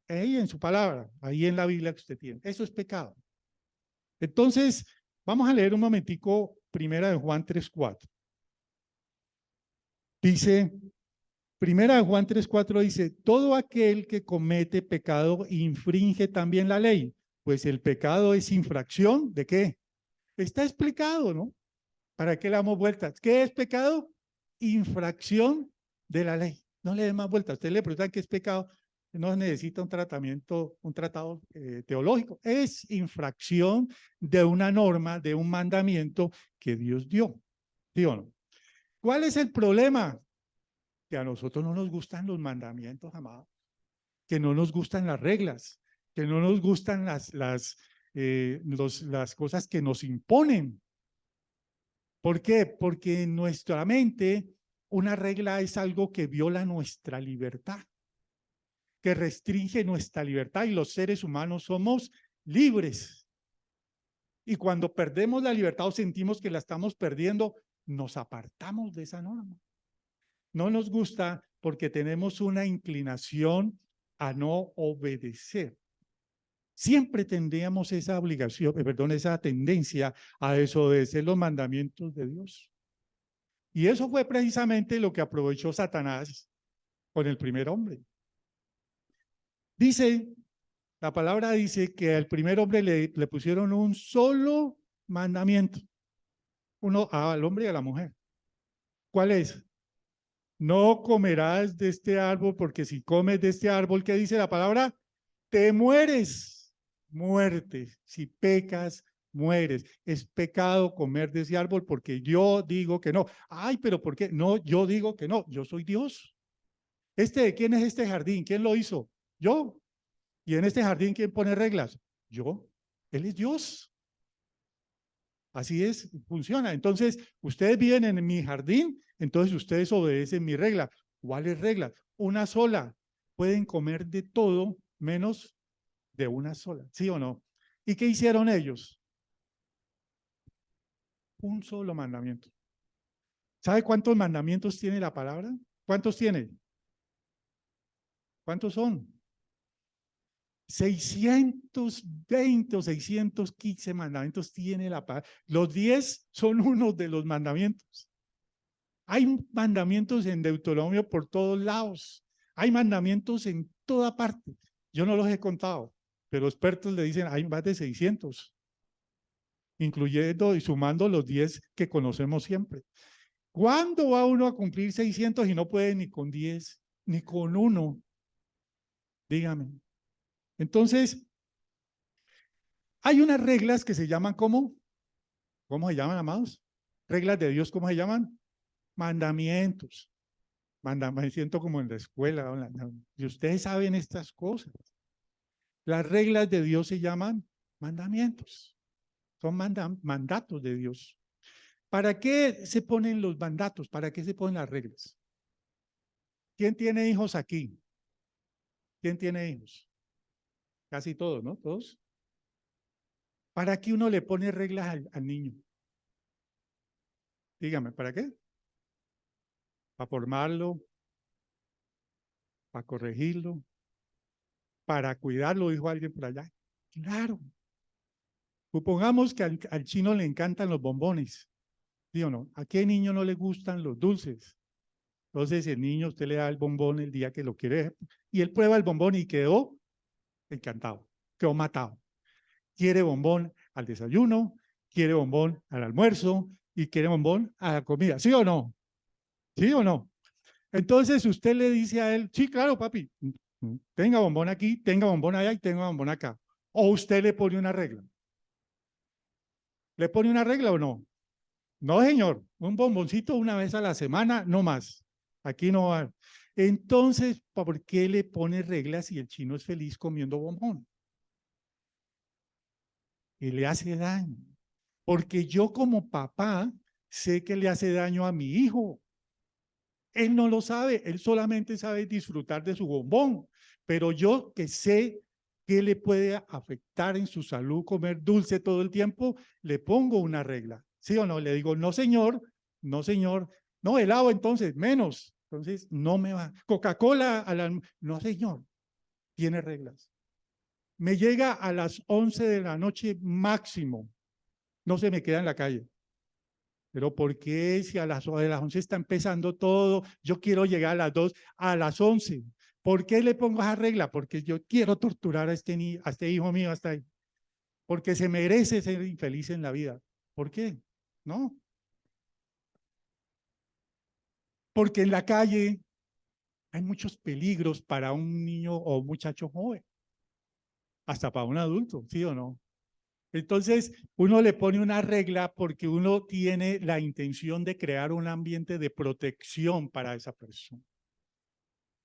ahí en su palabra, ahí en la Biblia que usted tiene. Eso es pecado. Entonces, vamos a leer un momentico Primera de Juan 3:4. Dice, Primera de Juan 3:4 dice, todo aquel que comete pecado infringe también la ley, pues el pecado es infracción ¿de qué? Está explicado, ¿no? ¿Para qué le damos vueltas? ¿Qué es pecado? Infracción de la ley. No le dé más vueltas. Usted le pregunta qué es pecado. no necesita un tratamiento, un tratado teológico. Es infracción de una norma, de un mandamiento que Dios dio. ¿Sí o no? ¿Cuál es el problema? Que a nosotros no nos gustan los mandamientos, amados. Que no nos gustan las reglas. Que no nos gustan las cosas que nos imponen. ¿Por qué? Porque en nuestra mente una regla es algo que viola nuestra libertad, que restringe nuestra libertad, y los seres humanos somos libres. Y cuando perdemos la libertad o sentimos que la estamos perdiendo, nos apartamos de esa norma. No nos gusta porque tenemos una inclinación a no obedecer. Siempre tendríamos esa obligación, esa tendencia a desobedecer los mandamientos de Dios. Y eso fue precisamente lo que aprovechó Satanás con el primer hombre. Dice, la palabra dice que al primer hombre le pusieron un solo mandamiento. Uno al hombre y a la mujer. ¿Cuál es? No comerás de este árbol, porque si comes de este árbol, ¿qué dice la palabra? Te mueres. Muerte. Si pecas, mueres. Es pecado comer de ese árbol porque yo digo que no. Ay, pero ¿por qué? No, yo digo que no. Yo soy Dios. ¿De quién es este jardín? ¿Quién lo hizo? Yo. ¿Y en este jardín quién pone reglas? Yo. Él es Dios. Así es, funciona. Entonces, ustedes viven en mi jardín, entonces ustedes obedecen mi regla. ¿Cuáles reglas? Una sola. Pueden comer de todo menos de una sola, ¿sí o no? ¿Y qué hicieron ellos? Un solo mandamiento. ¿Sabe cuántos mandamientos tiene la palabra? ¿Cuántos tiene? ¿Cuántos son? 620 o 615 mandamientos tiene la palabra. Los 10 son unos de los mandamientos. Hay mandamientos en Deuteronomio por todos lados. Hay mandamientos en toda parte. Yo no los he contado, pero expertos le dicen hay más de 600, incluyendo y sumando los 10 que conocemos siempre. ¿Cuándo va uno a cumplir 600 y no puede ni con 10, ni con uno? Dígame. Entonces, hay unas reglas que se llaman ¿cómo? ¿Cómo se llaman, amados? Reglas de Dios, ¿cómo se llaman? Mandamientos. Me siento como en la escuela. Y ustedes saben estas cosas. Las reglas de Dios se llaman mandamientos. Son mandatos de Dios. ¿Para qué se ponen los mandatos? ¿Para qué se ponen las reglas? ¿Quién tiene hijos aquí? ¿Quién tiene hijos? Casi todos, ¿no? Todos. ¿Para qué uno le pone reglas al niño? Dígame, ¿para qué? Para formarlo, para corregirlo, para cuidarlo, dijo alguien por allá. Claro. Supongamos que al chino le encantan los bombones. ¿Sí o no? ¿A qué niño no le gustan los dulces? Entonces el niño, usted le da el bombón el día que lo quiere y él prueba el bombón y quedó encantado, quedó matado. Quiere bombón al desayuno, quiere bombón al almuerzo y quiere bombón a la comida. ¿Sí o no? ¿Sí o no? Entonces usted le dice a él, sí, claro, papi, tenga bombón aquí, tenga bombón allá y tenga bombón acá. O usted le pone una regla. ¿Le pone una regla o no? No, señor, un bomboncito una vez a la semana, no más. Aquí no va. Entonces, ¿por qué le pone reglas si el chino es feliz comiendo bombón? Y le hace daño. Porque yo como papá sé que le hace daño a mi hijo. Él no lo sabe, él solamente sabe disfrutar de su bombón. Pero yo que sé que le puede afectar en su salud comer dulce todo el tiempo, le pongo una regla. ¿Sí o no? Le digo, no señor, no señor, no helado entonces, menos. Entonces, no me va. Coca-Cola, no señor, tiene reglas. Me llega a las 11 de la noche máximo, no se me queda en la calle. Pero ¿por qué si a las 11 está empezando todo? Yo quiero llegar a las 2, a las 11. ¿Por qué le pongo esa regla? Porque yo quiero torturar a este hijo mío hasta ahí. Porque se merece ser infeliz en la vida. ¿Por qué? No. Porque en la calle Hay muchos peligros para un niño o un muchacho joven, hasta para un adulto, ¿sí o no? Entonces, uno le pone una regla porque uno tiene la intención de crear un ambiente de protección para esa persona.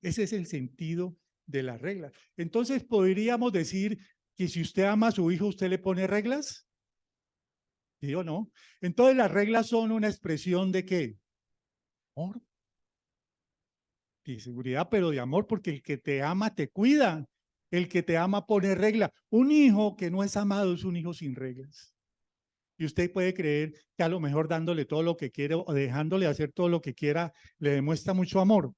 Ese es el sentido de la regla. Entonces, podríamos decir que si usted ama a su hijo, ¿usted le pone reglas? ¿Sí o no? Entonces, las reglas son una expresión de ¿qué? Amor. De seguridad, pero de amor, porque el que te ama te cuida. El que te ama pone regla. Un hijo que no es amado es un hijo sin reglas. Y usted puede creer que a lo mejor dándole todo lo que quiere o dejándole hacer todo lo que quiera, le demuestra mucho amor.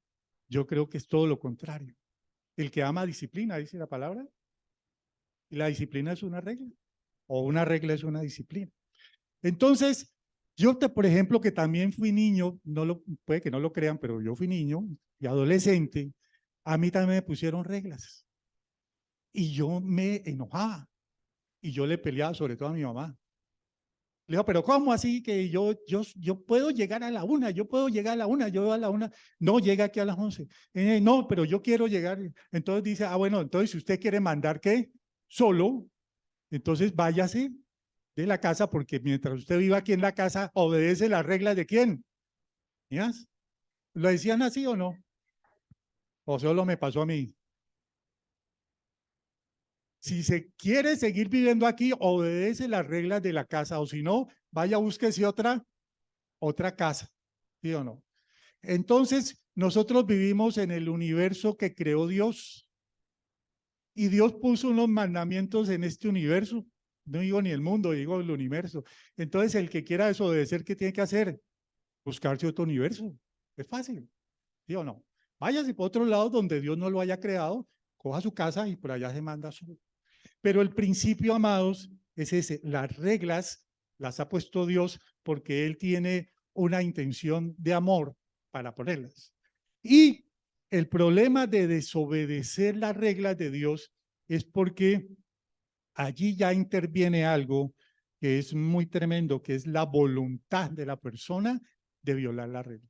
Yo creo que es todo lo contrario. El que ama disciplina, dice la palabra. Y la disciplina es una regla. O una regla es una disciplina. Entonces, por ejemplo, que también fui niño, puede que no lo crean, pero yo fui niño y adolescente, a mí también me pusieron reglas. Y yo me enojaba. Y yo le peleaba sobre todo a mi mamá. Le digo, pero ¿cómo así que yo puedo llegar a la 1? Yo puedo llegar a la 1, yo a la 1, no, llega aquí a las 11. No, pero yo quiero llegar. Entonces dice, bueno, entonces si usted quiere mandar, ¿qué? Solo, entonces váyase de la casa, porque mientras usted viva aquí en la casa, obedece las reglas de ¿quién? ¿Mías? ¿Lo decían así o no? ¿O solo me pasó a mí? Si se quiere seguir viviendo aquí, obedece las reglas de la casa, o si no, vaya, búsquese otra casa, ¿sí o no? Entonces, nosotros vivimos en el universo que creó Dios, y Dios puso unos mandamientos en este universo. No digo ni el mundo, digo el universo. Entonces, el que quiera desobedecer, ¿qué tiene que hacer? Buscarse otro universo. Es fácil, ¿sí o no? Váyase por otro lado donde Dios no lo haya creado, coja su casa y por allá se manda su. Pero el principio, amados, es ese. Las reglas las ha puesto Dios porque Él tiene una intención de amor para ponerlas. Y el problema de desobedecer las reglas de Dios es porque allí ya interviene algo que es muy tremendo, que es la voluntad de la persona de violar la regla.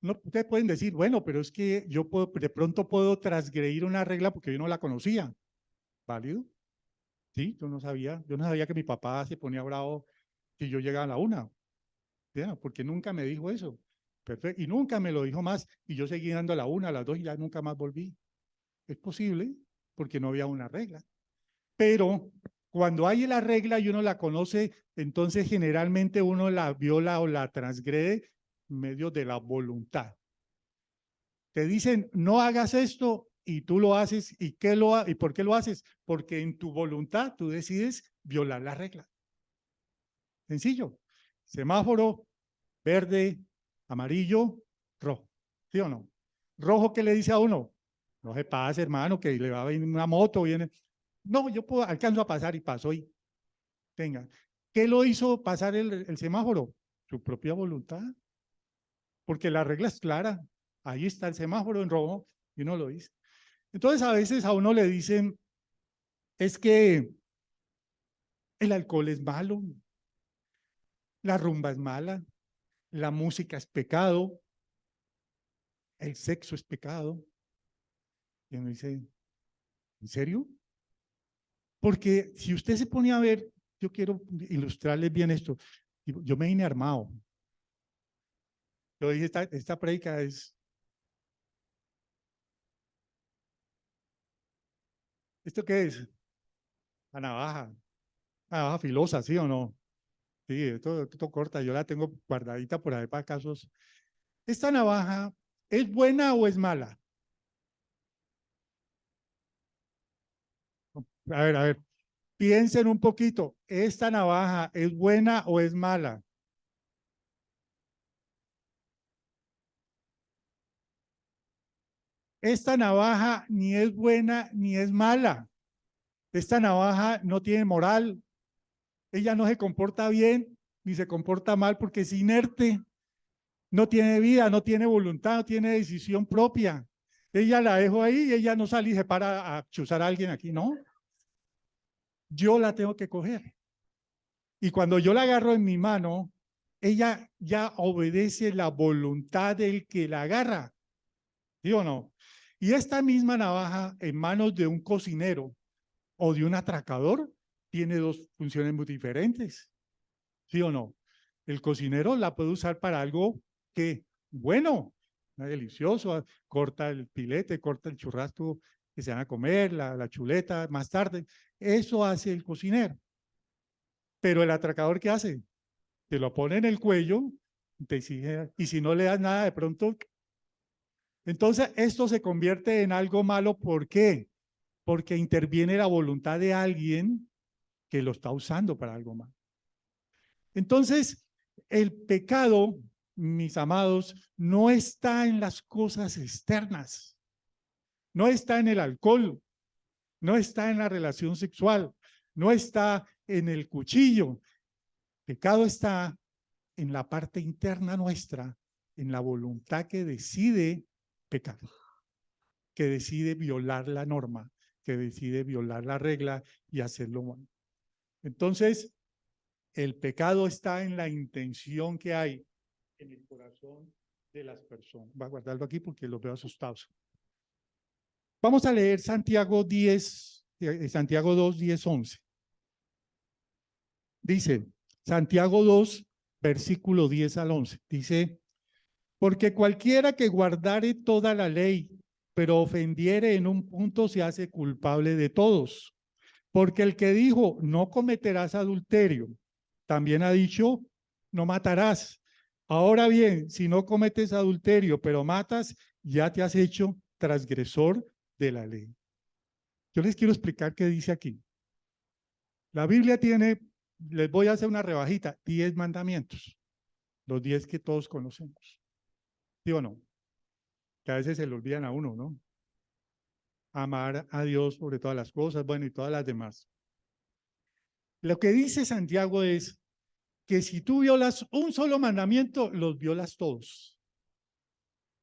No, ustedes pueden decir, bueno, pero es que yo de pronto puedo transgredir una regla porque yo no la conocía. ¿Válido? Sí, yo no sabía que mi papá se ponía bravo si yo llegaba a la 1, porque nunca me dijo eso. Perfecto. Y nunca me lo dijo más. Y yo seguí dando a la 1, a las 2 y ya nunca más volví. Es posible porque no había una regla. Pero cuando hay la regla y uno la conoce, entonces generalmente uno la viola o la transgrede en medio de la voluntad. Te dicen, no hagas esto y tú lo haces. ¿Y por qué lo haces? Porque en tu voluntad tú decides violar la regla. Sencillo. Semáforo, verde, amarillo, rojo. ¿Sí o no? Rojo, ¿qué le dice a uno? No se pase, hermano, que le va a venir una moto, viene. No, yo alcanzo a pasar y paso y tenga. ¿Qué lo hizo pasar el semáforo? Su propia voluntad. Porque la regla es clara. Ahí está el semáforo en rojo y uno lo dice. Entonces, a veces a uno le dicen, es que el alcohol es malo, la rumba es mala, la música es pecado, el sexo es pecado. Y uno dice, ¿en serio? Porque si usted se pone a ver, yo quiero ilustrarles bien esto. Yo me vine armado. Yo dije, esta prédica es. ¿Esto qué es? La navaja. La navaja filosa, ¿sí o no? Sí, esto corta, yo la tengo guardadita por ahí para casos. ¿Esta navaja es buena o es mala? A ver, piensen un poquito. ¿Esta navaja es buena o es mala? Esta navaja ni es buena ni es mala. Esta navaja no tiene moral. Ella no se comporta bien ni se comporta mal porque es inerte. No tiene vida, no tiene voluntad, no tiene decisión propia. Ella la dejo ahí y ella no sale y se para a chuzar a alguien aquí, ¿no? Yo la tengo que coger. Y cuando yo la agarro en mi mano, ella ya obedece la voluntad del que la agarra. ¿Sí o no? Y esta misma navaja en manos de un cocinero o de un atracador tiene dos funciones muy diferentes. ¿Sí o no? El cocinero la puede usar para algo que, bueno, delicioso, corta el filete, corta el churrasco que se van a comer, la chuleta más tarde. Eso hace el cocinero. Pero el atracador, ¿qué hace? Te lo pone en el cuello, te exige, y si no le das nada, de pronto. Entonces, esto se convierte en algo malo. ¿Por qué? Porque interviene la voluntad de alguien que lo está usando para algo malo. Entonces, el pecado, mis amados, no está en las cosas externas, no está en el alcohol, no está en la relación sexual, no está en el cuchillo. El pecado está en la parte interna nuestra, en la voluntad que decide pecar, que decide violar la norma, que decide violar la regla y hacerlo mal. Entonces, el pecado está en la intención que hay en el corazón de las personas. Voy a guardarlo aquí porque los veo asustados. Vamos a leer Santiago 10, Santiago 2, 10, 11. Dice, Santiago 2, versículo 10 al 11. Dice, porque cualquiera que guardare toda la ley, pero ofendiere en un punto, se hace culpable de todos. Porque el que dijo, no cometerás adulterio, también ha dicho, no matarás. Ahora bien, si no cometes adulterio, pero matas, ya te has hecho transgresor de la ley. Yo les quiero explicar qué dice aquí. La Biblia tiene, les voy a hacer una rebajita, 10 mandamientos, los 10 que todos conocemos. ¿Sí o no? Que a veces se le olvidan a uno, ¿no? Amar a Dios sobre todas las cosas, bueno, y todas las demás. Lo que dice Santiago es que si tú violas un solo mandamiento, los violas todos.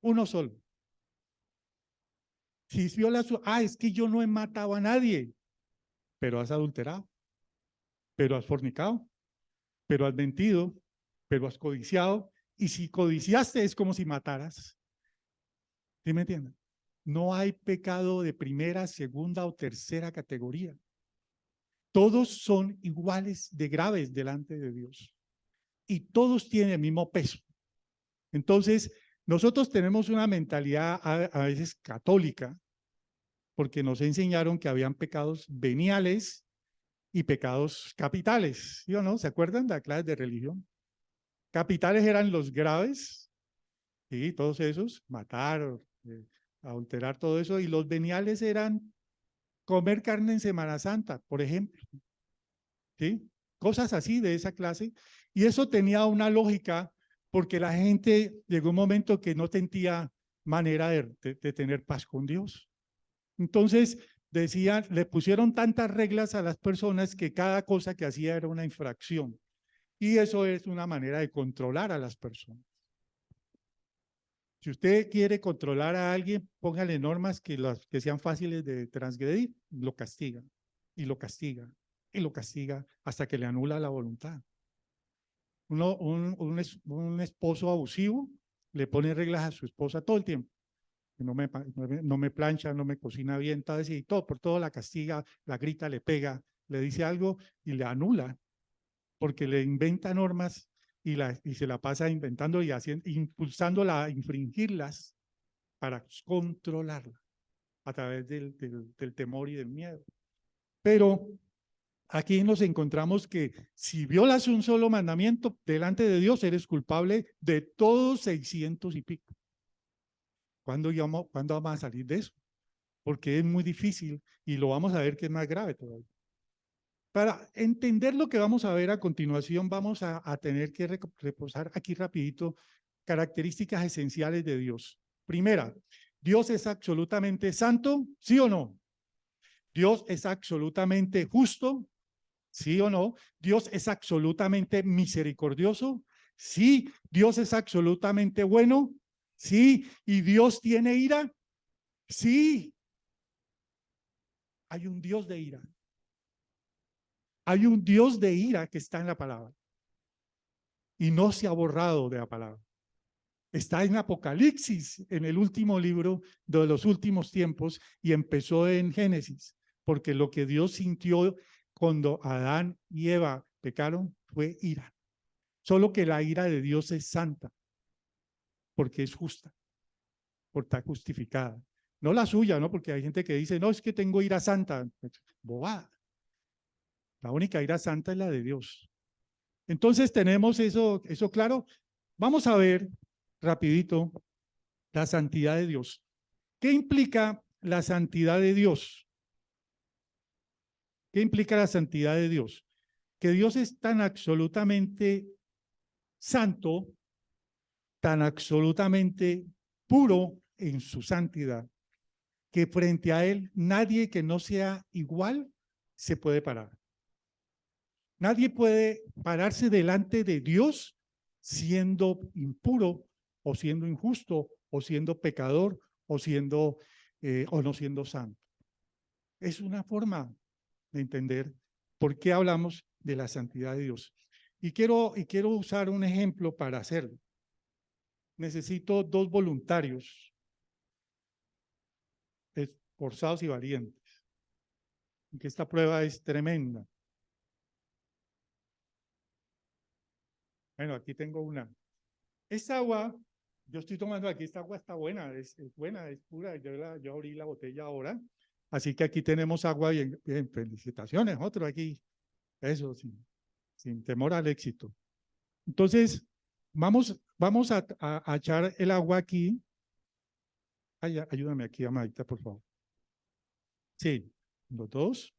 Uno solo. Si violas, es que yo no he matado a nadie, pero has adulterado, pero has fornicado, pero has mentido, pero has codiciado, y si codiciaste es como si mataras. ¿Sí me entienden? No hay pecado de primera, segunda o tercera categoría. Todos son iguales de graves delante de Dios. Y todos tienen el mismo peso. Entonces, nosotros tenemos una mentalidad a veces católica, porque nos enseñaron que habían pecados veniales y pecados capitales, ¿sí o no? ¿Se acuerdan de la clase de religión? Capitales eran los graves, ¿sí? Todos esos, matar, adulterar, todo eso, y los veniales eran comer carne en Semana Santa, por ejemplo, ¿sí? Cosas así de esa clase, y eso tenía una lógica porque la gente llegó un momento que no tenía manera de tener paz con Dios. Entonces, decían, le pusieron tantas reglas a las personas que cada cosa que hacía era una infracción. Y eso es una manera de controlar a las personas. Si usted quiere controlar a alguien, póngale normas que sean fáciles de transgredir, lo castiga, y lo castiga, y lo castiga hasta que le anula la voluntad. Un esposo abusivo le pone reglas a su esposa todo el tiempo. No me plancha, no me cocina bien, todo así, todo, por todo la castiga, la grita, le pega, le dice algo y le anula, porque le inventa normas y se la pasa inventando y impulsándola a infringirlas para controlarla a través del temor y del miedo. Pero aquí nos encontramos que si violas un solo mandamiento delante de Dios, eres culpable de todos 600 y pico. ¿Cuándo vamos a salir de eso? Porque es muy difícil y lo vamos a ver que es más grave todavía. Para entender lo que vamos a ver a continuación, vamos a tener que reposar aquí rapidito características esenciales de Dios. Primera, Dios es absolutamente santo, ¿sí o no? Dios es absolutamente justo, ¿sí o no? Dios es absolutamente misericordioso, sí. Dios es absolutamente bueno, sí. ¿Y Dios tiene ira? Sí. Hay un Dios de ira. Hay un Dios de ira que está en la palabra y no se ha borrado de la palabra. Está en Apocalipsis, en el último libro de los últimos tiempos, y empezó en Génesis, porque lo que Dios sintió cuando Adán y Eva pecaron fue ira. Solo que la ira de Dios es santa, porque es justa, porque está justificada. No la suya, ¿no? Porque hay gente que dice, no, es que tengo ira santa. Bobada. La única ira santa es la de Dios. Entonces tenemos eso claro. Vamos a ver rapidito la santidad de Dios. ¿Qué implica la santidad de Dios? ¿Qué implica la santidad de Dios? Que Dios es tan absolutamente santo, tan absolutamente puro en su santidad, que frente a Él nadie que no sea igual se puede parar. Nadie puede pararse delante de Dios siendo impuro o siendo injusto o siendo pecador o no siendo santo. Es una forma de entender por qué hablamos de la santidad de Dios. Y quiero usar un ejemplo para hacerlo. Necesito 2 voluntarios esforzados y valientes. Que esta prueba es tremenda. Bueno, aquí tengo una. Esta agua, yo estoy tomando aquí, esta agua está buena, es buena, es pura. Yo abrí la botella ahora. Así que aquí tenemos agua bien, bien, felicitaciones, otro aquí. Eso, sin temor al éxito. Entonces, vamos a echar el agua aquí. Ay, ayúdame aquí, amadita, por favor. Sí, los 2.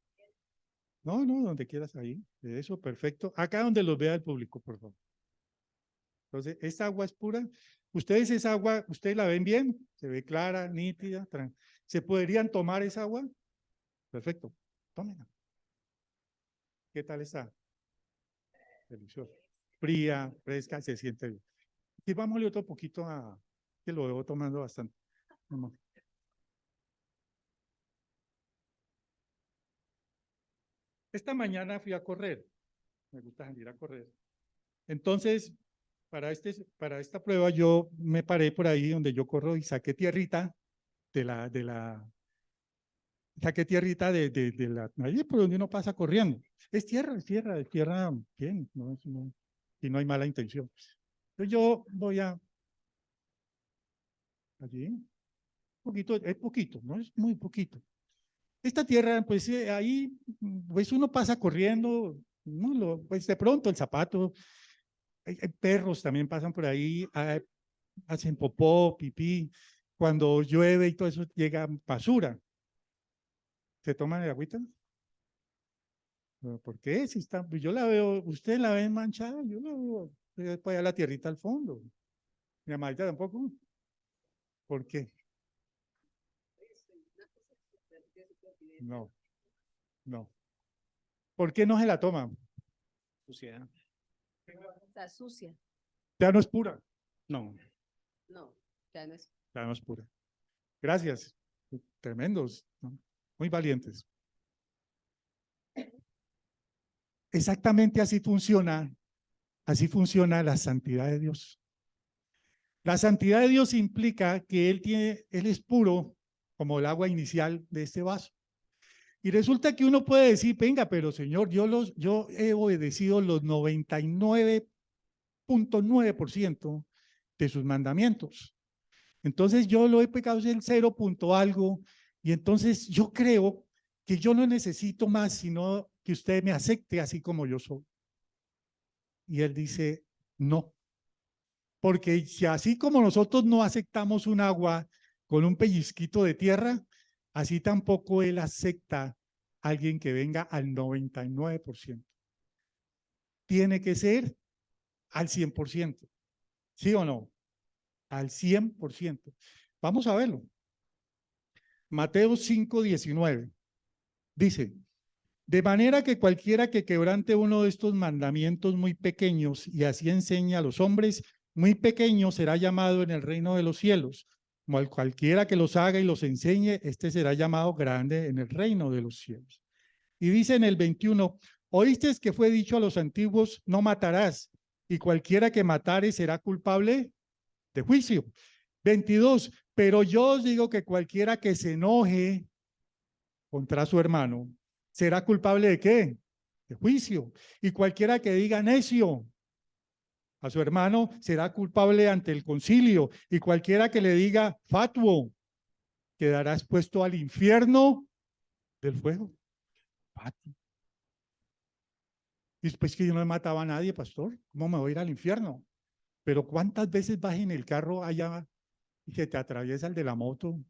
No, donde quieras ahí. Eso, perfecto. Acá donde los vea el público, por favor. Entonces, esta agua es pura. Ustedes esa agua, ¿ustedes la ven bien? Se ve clara, nítida. ¿Se podrían tomar esa agua? Perfecto. Tómenla. ¿Qué tal está? Delicioso. Fría, fresca, se siente bien. Y vámonos otro poquito que lo veo tomando bastante. Vamos. Esta mañana fui a correr. Me gusta salir a correr. Entonces, para esta prueba yo me paré por ahí donde yo corro y saqué tierrita saqué tierrita ahí por donde uno pasa corriendo. Es tierra bien, y no hay mala intención. Entonces yo voy allí, es poquito, no es muy poquito. Esta tierra, pues ahí, pues uno pasa corriendo, pues de pronto el zapato, hay perros también pasan por ahí, hacen popó, pipí, cuando llueve y todo eso llega basura. ¿Se toman el agüita? ¿Por qué? Si está, yo la veo, usted la ve manchada, yo la veo, después allá la tierrita al fondo. Mi amadita tampoco. ¿Por qué? No, no. ¿Por qué no se la toman? Suciedad. Está sucia. Ya no es pura. No. No, ya no es. Ya no es pura. Gracias. Tremendos, ¿no? Muy valientes. Exactamente así funciona la santidad de Dios. La santidad de Dios implica que Él es puro como el agua inicial de este vaso. Y resulta que uno puede decir, venga, pero Señor, yo he obedecido los 99.9% de sus mandamientos. Entonces yo lo he pecado el 0. algo, y entonces yo creo que yo no necesito más, sino que usted me acepte así como yo soy. Y Él dice, no. Porque si así como nosotros no aceptamos un agua con un pellizquito de tierra, así tampoco Él acepta a alguien que venga al 99%. Tiene que ser al 100%. ¿Sí o no? Al 100%. Vamos a verlo. Mateo 5:19 dice, de manera que cualquiera que quebrante uno de estos mandamientos muy pequeños y así enseña a los hombres, muy pequeño será llamado en el reino de los cielos. Como cualquiera que los haga y los enseñe, este será llamado grande en el reino de los cielos. Y dice en el 21, oíste que fue dicho a los antiguos, no matarás, y cualquiera que matare será culpable de juicio. 22, pero yo os digo que cualquiera que se enoje contra su hermano será culpable ¿de qué? De juicio. Y cualquiera que diga necio a su hermano será culpable ante el concilio. Y cualquiera que le diga fatuo quedará expuesto al infierno del fuego. Fatuo. Y después que yo no he matado a nadie, pastor, ¿cómo me voy a ir al infierno? Pero ¿cuántas veces vas en el carro allá y se te atraviesa el de la moto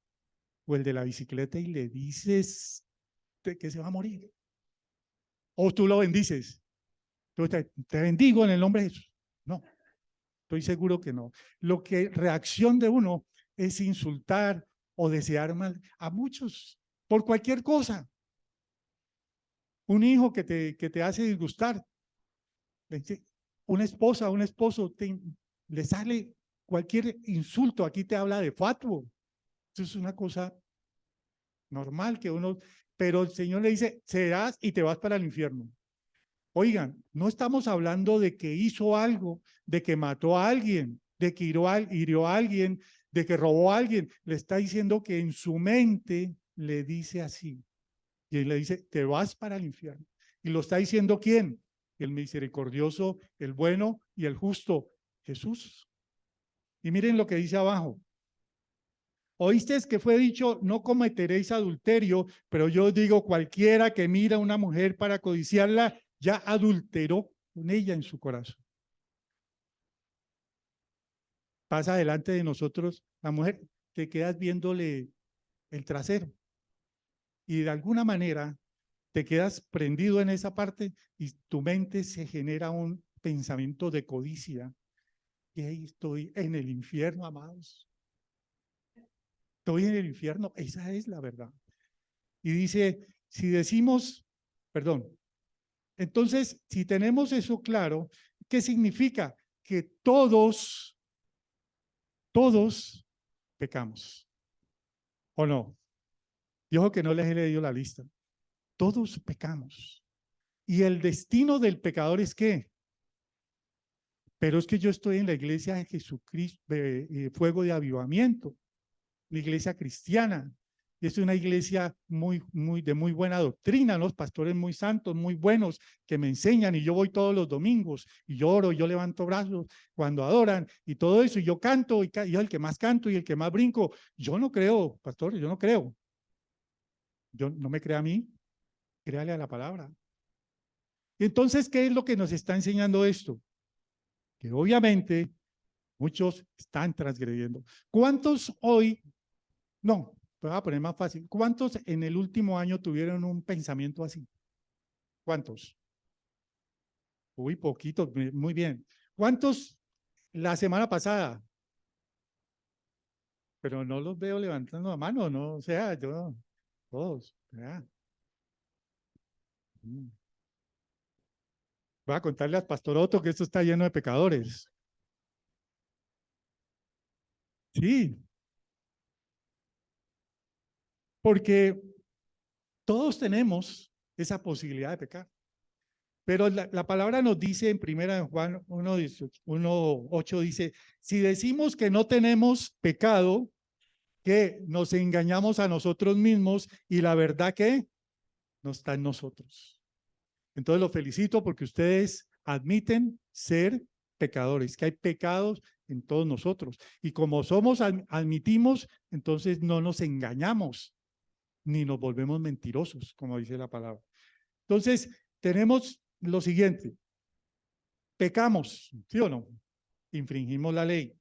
o el de la bicicleta y le dices que se va a morir? O tú lo bendices. Te bendigo en el nombre de Jesús. No, estoy seguro que no. Lo que reacción de uno es insultar o desear mal a muchos por cualquier cosa. Un hijo que te hace disgustar, una esposa, un esposo, le sale cualquier insulto, aquí te habla de fatuo. Eso es una cosa normal que uno, pero el Señor le dice, serás y te vas para el infierno. Oigan, no estamos hablando de que hizo algo, de que mató a alguien, de que hirió a alguien, de que robó a alguien. Le está diciendo que en su mente le dice así. Y él le dice, te vas para el infierno. ¿Y lo está diciendo quién? El misericordioso, el bueno y el justo, Jesús. Y miren lo que dice abajo. Oísteis que fue dicho, no cometeréis adulterio, pero yo digo, cualquiera que mira a una mujer para codiciarla, ya adulteró con ella en su corazón. Pasa delante de nosotros la mujer, te quedas viéndole el trasero y de alguna manera te quedas prendido en esa parte y tu mente se genera un pensamiento de codicia. Y ahí estoy en el infierno, amados. Estoy en el infierno, esa es la verdad. Y dice, si decimos, perdón, entonces, si tenemos eso claro, ¿qué significa? Que todos pecamos. ¿O no? Yo que no les he leído la lista. Todos pecamos. ¿Y el destino del pecador es qué? Pero es que yo estoy en la iglesia de Jesucristo, Fuego de Avivamiento, la iglesia cristiana. Es una iglesia de muy buena doctrina, los pastores muy santos, muy buenos, que me enseñan y yo voy todos los domingos y lloro, yo levanto brazos cuando adoran y todo eso, y yo canto y yo el que más canto y el que más brinco. Yo no creo, pastor, yo no creo. Yo no me crea a mí, créale a la palabra. Entonces, ¿qué es lo que nos está enseñando esto? Que obviamente muchos están transgrediendo. ¿Cuántos hoy? No, te voy a poner más fácil. ¿Cuántos en el último año tuvieron un pensamiento así? ¿Cuántos? Uy, poquitos, muy bien. ¿Cuántos la semana pasada? Pero no los veo levantando la mano, ¿no? O sea, yo, todos, ¿verdad? Voy a contarle al pastor Otto que esto está lleno de pecadores. Sí, porque todos tenemos esa posibilidad de pecar. Pero la palabra nos dice en primera de Juan 1:8 dice, si decimos que no tenemos pecado, que nos engañamos a nosotros mismos y la verdad que no está en nosotros. Entonces los felicito porque ustedes admiten ser pecadores, que hay pecados en todos nosotros. Y como admitimos, entonces no nos engañamos ni nos volvemos mentirosos, como dice la palabra. Entonces tenemos lo siguiente. Pecamos, ¿sí o no? Infringimos la ley.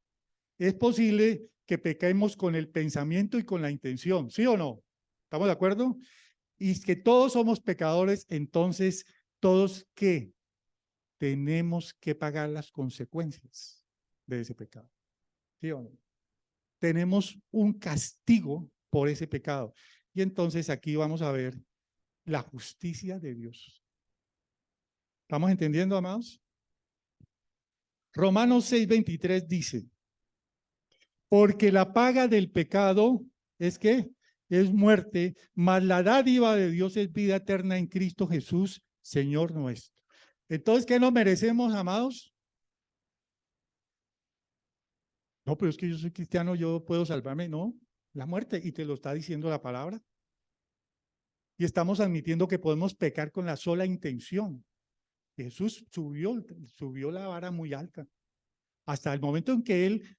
Es posible que pequemos con el pensamiento y con la intención, ¿sí o no? ¿Estamos de acuerdo? Y que todos somos pecadores, entonces, ¿todos qué? Tenemos que pagar las consecuencias de ese pecado, ¿sí o no? Tenemos un castigo por ese pecado. Y entonces aquí vamos a ver la justicia de Dios. ¿Estamos entendiendo, amados? Romanos 6:23 dice, porque la paga del pecado es ¿qué? Es muerte, mas la dádiva de Dios es vida eterna en Cristo Jesús, Señor nuestro. Entonces, ¿qué nos merecemos, amados? No, pero es que yo soy cristiano, yo puedo salvarme. No, la muerte, y te lo está diciendo la palabra. Y estamos admitiendo que podemos pecar con la sola intención. Jesús subió la vara muy alta. Hasta el momento en que él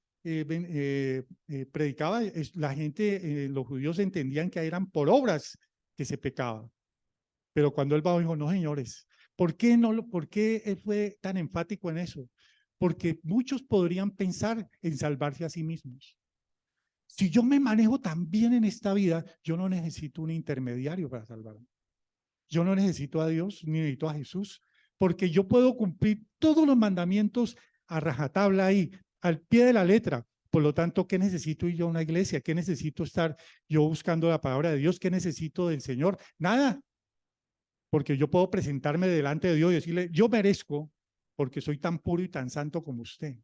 predicaba, la gente, los judíos entendían que eran por obras que se pecaba. Pero cuando él bajó, dijo, no, señores, ¿por qué él fue tan enfático en eso? Porque muchos podrían pensar en salvarse a sí mismos. Si yo me manejo tan bien en esta vida, yo no necesito un intermediario para salvarme. Yo no necesito a Dios ni necesito a Jesús, porque yo puedo cumplir todos los mandamientos a rajatabla ahí, al pie de la letra. Por lo tanto, ¿qué necesito ir yo a una iglesia? ¿Qué necesito estar yo buscando la palabra de Dios? ¿Qué necesito del Señor? Nada, porque yo puedo presentarme delante de Dios y decirle, yo merezco porque soy tan puro y tan santo como usted.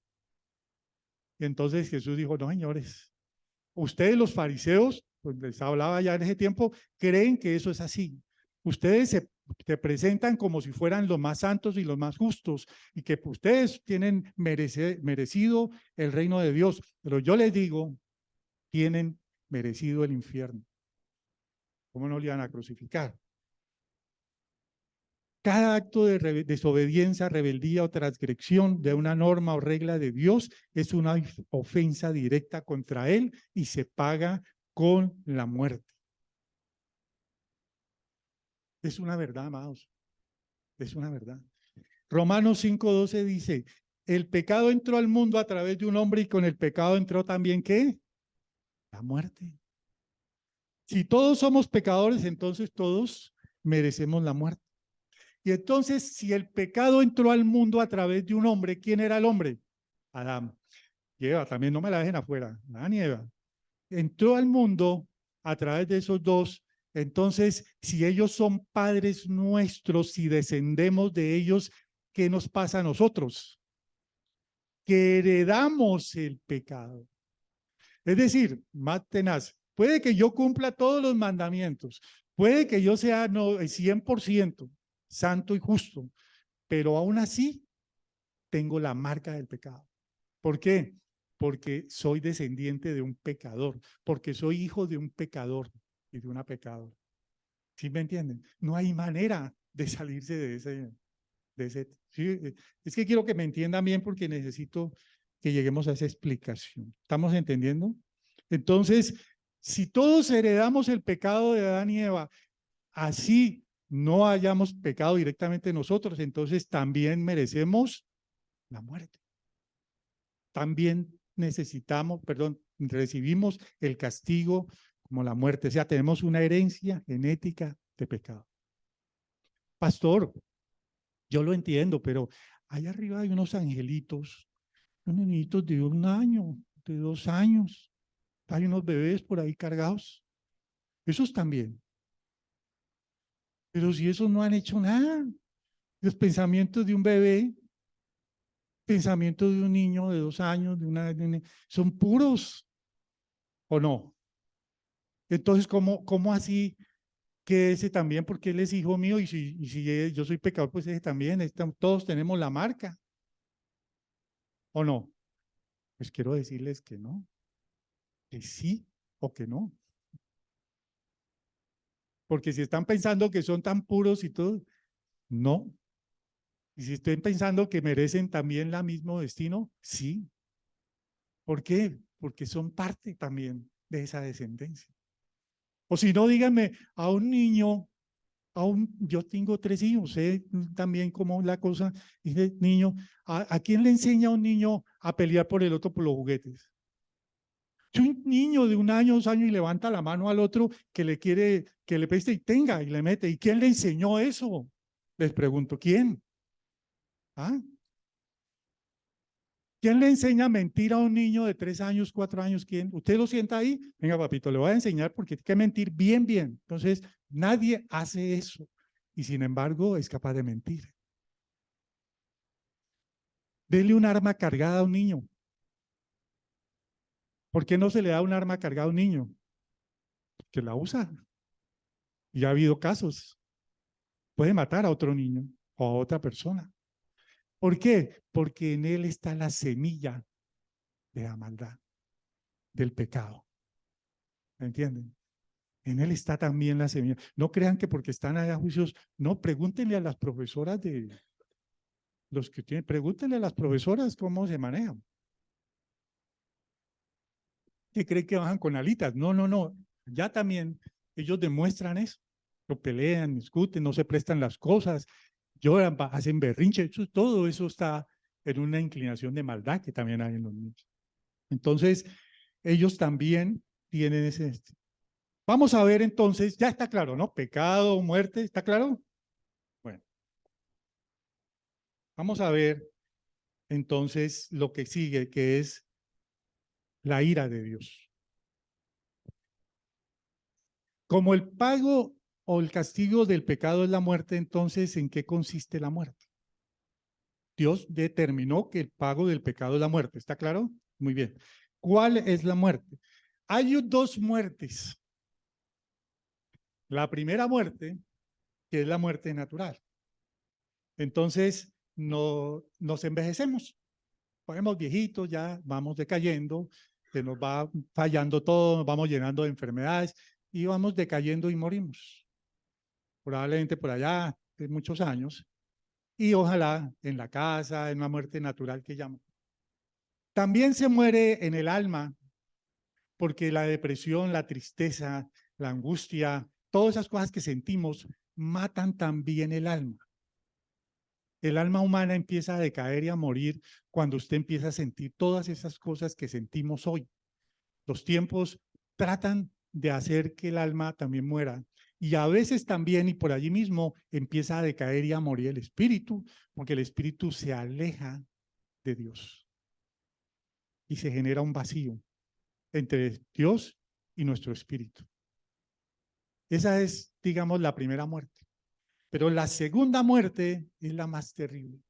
Y entonces Jesús dijo, no, señores, ustedes los fariseos, pues les hablaba ya en ese tiempo, creen que eso es así. Ustedes se presentan como si fueran los más santos y los más justos y que ustedes tienen merecido el reino de Dios. Pero yo les digo, tienen merecido el infierno. ¿Cómo no le van a crucificar? Cada acto de desobediencia, rebeldía o transgresión de una norma o regla de Dios es una ofensa directa contra Él y se paga con la muerte. Es una verdad, amados. Es una verdad. Romanos 5:12 dice, el pecado entró al mundo a través de un hombre y con el pecado entró también, ¿qué? La muerte. Si todos somos pecadores, entonces todos merecemos la muerte. Y entonces, si el pecado entró al mundo a través de un hombre, ¿quién era el hombre? Adán. Y Eva, también no me la dejen afuera. Adán y Eva. Entró al mundo a través de esos dos. Entonces, si ellos son padres nuestros, si descendemos de ellos, ¿qué nos pasa a nosotros? Que heredamos el pecado. Es decir, más tenaz, puede que yo cumpla todos los mandamientos, puede que yo sea 100% santo y justo, pero aún así tengo la marca del pecado. ¿Por qué? Porque soy descendiente de un pecador, porque soy hijo de un pecador y de una pecadora. ¿Sí me entienden? No hay manera de salirse de ese. Sí, es que quiero que me entiendan bien porque necesito que lleguemos a esa explicación. ¿Estamos entendiendo? Entonces, si todos heredamos el pecado de Adán y Eva, así no hayamos pecado directamente nosotros, entonces también merecemos la muerte. También recibimos el castigo como la muerte. O sea, tenemos una herencia genética de pecado. Pastor, yo lo entiendo, pero allá arriba hay unos angelitos, unos niñitos de 1 año, de 2 años. Hay unos bebés por ahí cargados. Esos también. Pero si esos no han hecho nada, los pensamientos de un bebé, pensamientos de un niño de 2 años, son puros, ¿o no? Entonces, ¿cómo así que ese también, porque él es hijo mío y si yo soy pecador, pues ese también, todos tenemos la marca, ¿o no? Pues quiero decirles que no, que sí o que no. Porque si están pensando que son tan puros y todo, no. Y si están pensando que merecen también el mismo destino, sí. ¿Por qué? Porque son parte también de esa descendencia. O si no, díganme, a un niño, yo tengo 3 hijos, sé también cómo la cosa, dice niño, ¿a quién le enseña a un niño a pelear por el otro por los juguetes? Si un niño de 1 año, 2 años y levanta la mano al otro que le quiere, que le preste y tenga y le mete, ¿y quién le enseñó eso? Les pregunto, ¿quién? ¿Ah? ¿Quién le enseña a mentir a un niño de 3 años, 4 años? ¿Quién? ¿Usted lo sienta ahí? Venga, papito, le voy a enseñar porque hay que mentir bien, bien. Entonces, nadie hace eso y sin embargo es capaz de mentir. Dele un arma cargada a un niño. ¿Por qué no se le da un arma cargada a un niño? Que la usa. Y ha habido casos. Puede matar a otro niño o a otra persona. ¿Por qué? Porque en él está la semilla de la maldad, del pecado. ¿Me entienden? En él está también la semilla. No crean que porque están allá juicios, no, pregúntenle a las profesoras de los que tienen, pregúntenle a las profesoras cómo se manejan. ¿Qué creen que bajan con alitas? No, no, no. Ya también ellos demuestran eso. Lo pelean, discuten, no se prestan las cosas, lloran, hacen berrinche. Todo eso está en una inclinación de maldad que también hay en los niños. Entonces, ellos también tienen ese. Vamos a ver entonces, ya está claro, ¿no? Pecado, muerte, ¿está claro? Bueno, vamos a ver entonces lo que sigue, que es la ira de Dios. Como el pago o el castigo del pecado es la muerte, entonces, ¿en qué consiste la muerte? Dios determinó que el pago del pecado es la muerte, ¿está claro? Muy bien. ¿Cuál es la muerte? Hay dos muertes. La primera muerte, que es la muerte natural. Entonces, no, nos envejecemos. Ponemos viejitos, ya vamos decayendo, se nos va fallando todo, nos vamos llenando de enfermedades y vamos decayendo y morimos. Probablemente por allá de muchos años y ojalá en la casa, en una muerte natural que llaman. También se muere en el alma porque la depresión, la tristeza, la angustia, todas esas cosas que sentimos matan también el alma. El alma humana empieza a decaer y a morir cuando usted empieza a sentir todas esas cosas que sentimos hoy. Los tiempos tratan de hacer que el alma también muera y a veces también y por allí mismo empieza a decaer y a morir el espíritu, porque el espíritu se aleja de Dios y se genera un vacío entre Dios y nuestro espíritu. Esa es, digamos, la primera muerte. Pero la segunda muerte es la más terrible.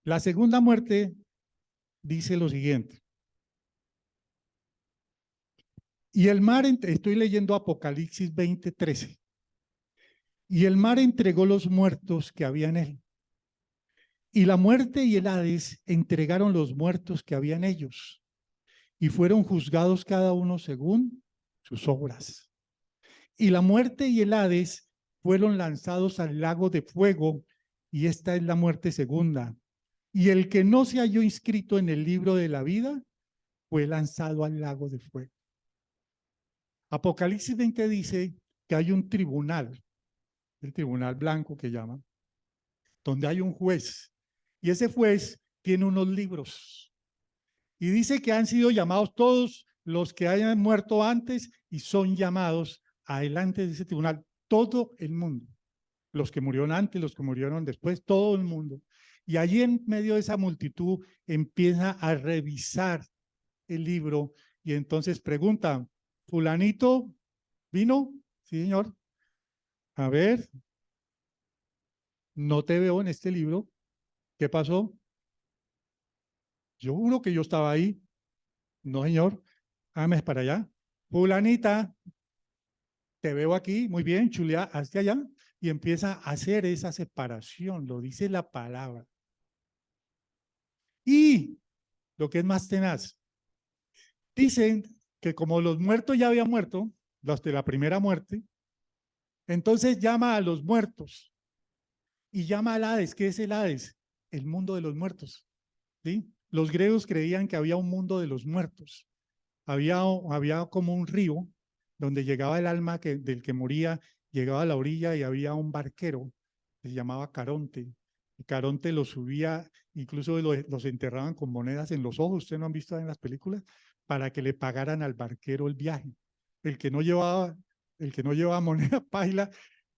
La segunda muerte dice lo siguiente. Y el mar, estoy leyendo Apocalipsis 20:13. Y el mar entregó los muertos que había en él. Y la muerte y el Hades entregaron los muertos que había en ellos. Y fueron juzgados cada uno según sus obras. Y la muerte y el Hades fueron lanzados al lago de fuego. Y esta es la muerte segunda. Y el que no se halló inscrito en el libro de la vida fue lanzado al lago de fuego. Apocalipsis 20 dice que hay un tribunal, el tribunal blanco que llaman, donde hay un juez. Y ese juez tiene unos libros. Y dice que han sido llamados todos los que hayan muerto antes y son llamados adelante de ese tribunal, todo el mundo. Los que murieron antes, los que murieron después, todo el mundo. Y allí en medio de esa multitud empieza a revisar el libro y entonces pregunta, ¿fulanito vino? Sí, señor. A ver, no te veo en este libro. ¿Qué pasó? Yo juro que yo estaba ahí. No, señor. Hágame para allá. Fulanita, te veo aquí. Muy bien, Chulia, hazte allá. Y empieza a hacer esa separación. Lo dice la palabra. Y lo que es más tenaz, dicen que como los muertos ya habían muerto, los de la primera muerte, entonces llama a los muertos y llama al Hades. ¿Qué es el Hades? El mundo de los muertos. ¿Sí? Los griegos creían que había un mundo de los muertos. Había como un río donde llegaba el alma del que moría, llegaba a la orilla y había un barquero que se llamaba Caronte. Y Caronte los subía, incluso los enterraban con monedas en los ojos, ¿ustedes no han visto en las películas? Para que le pagaran al barquero el viaje. El que no llevaba moneda paila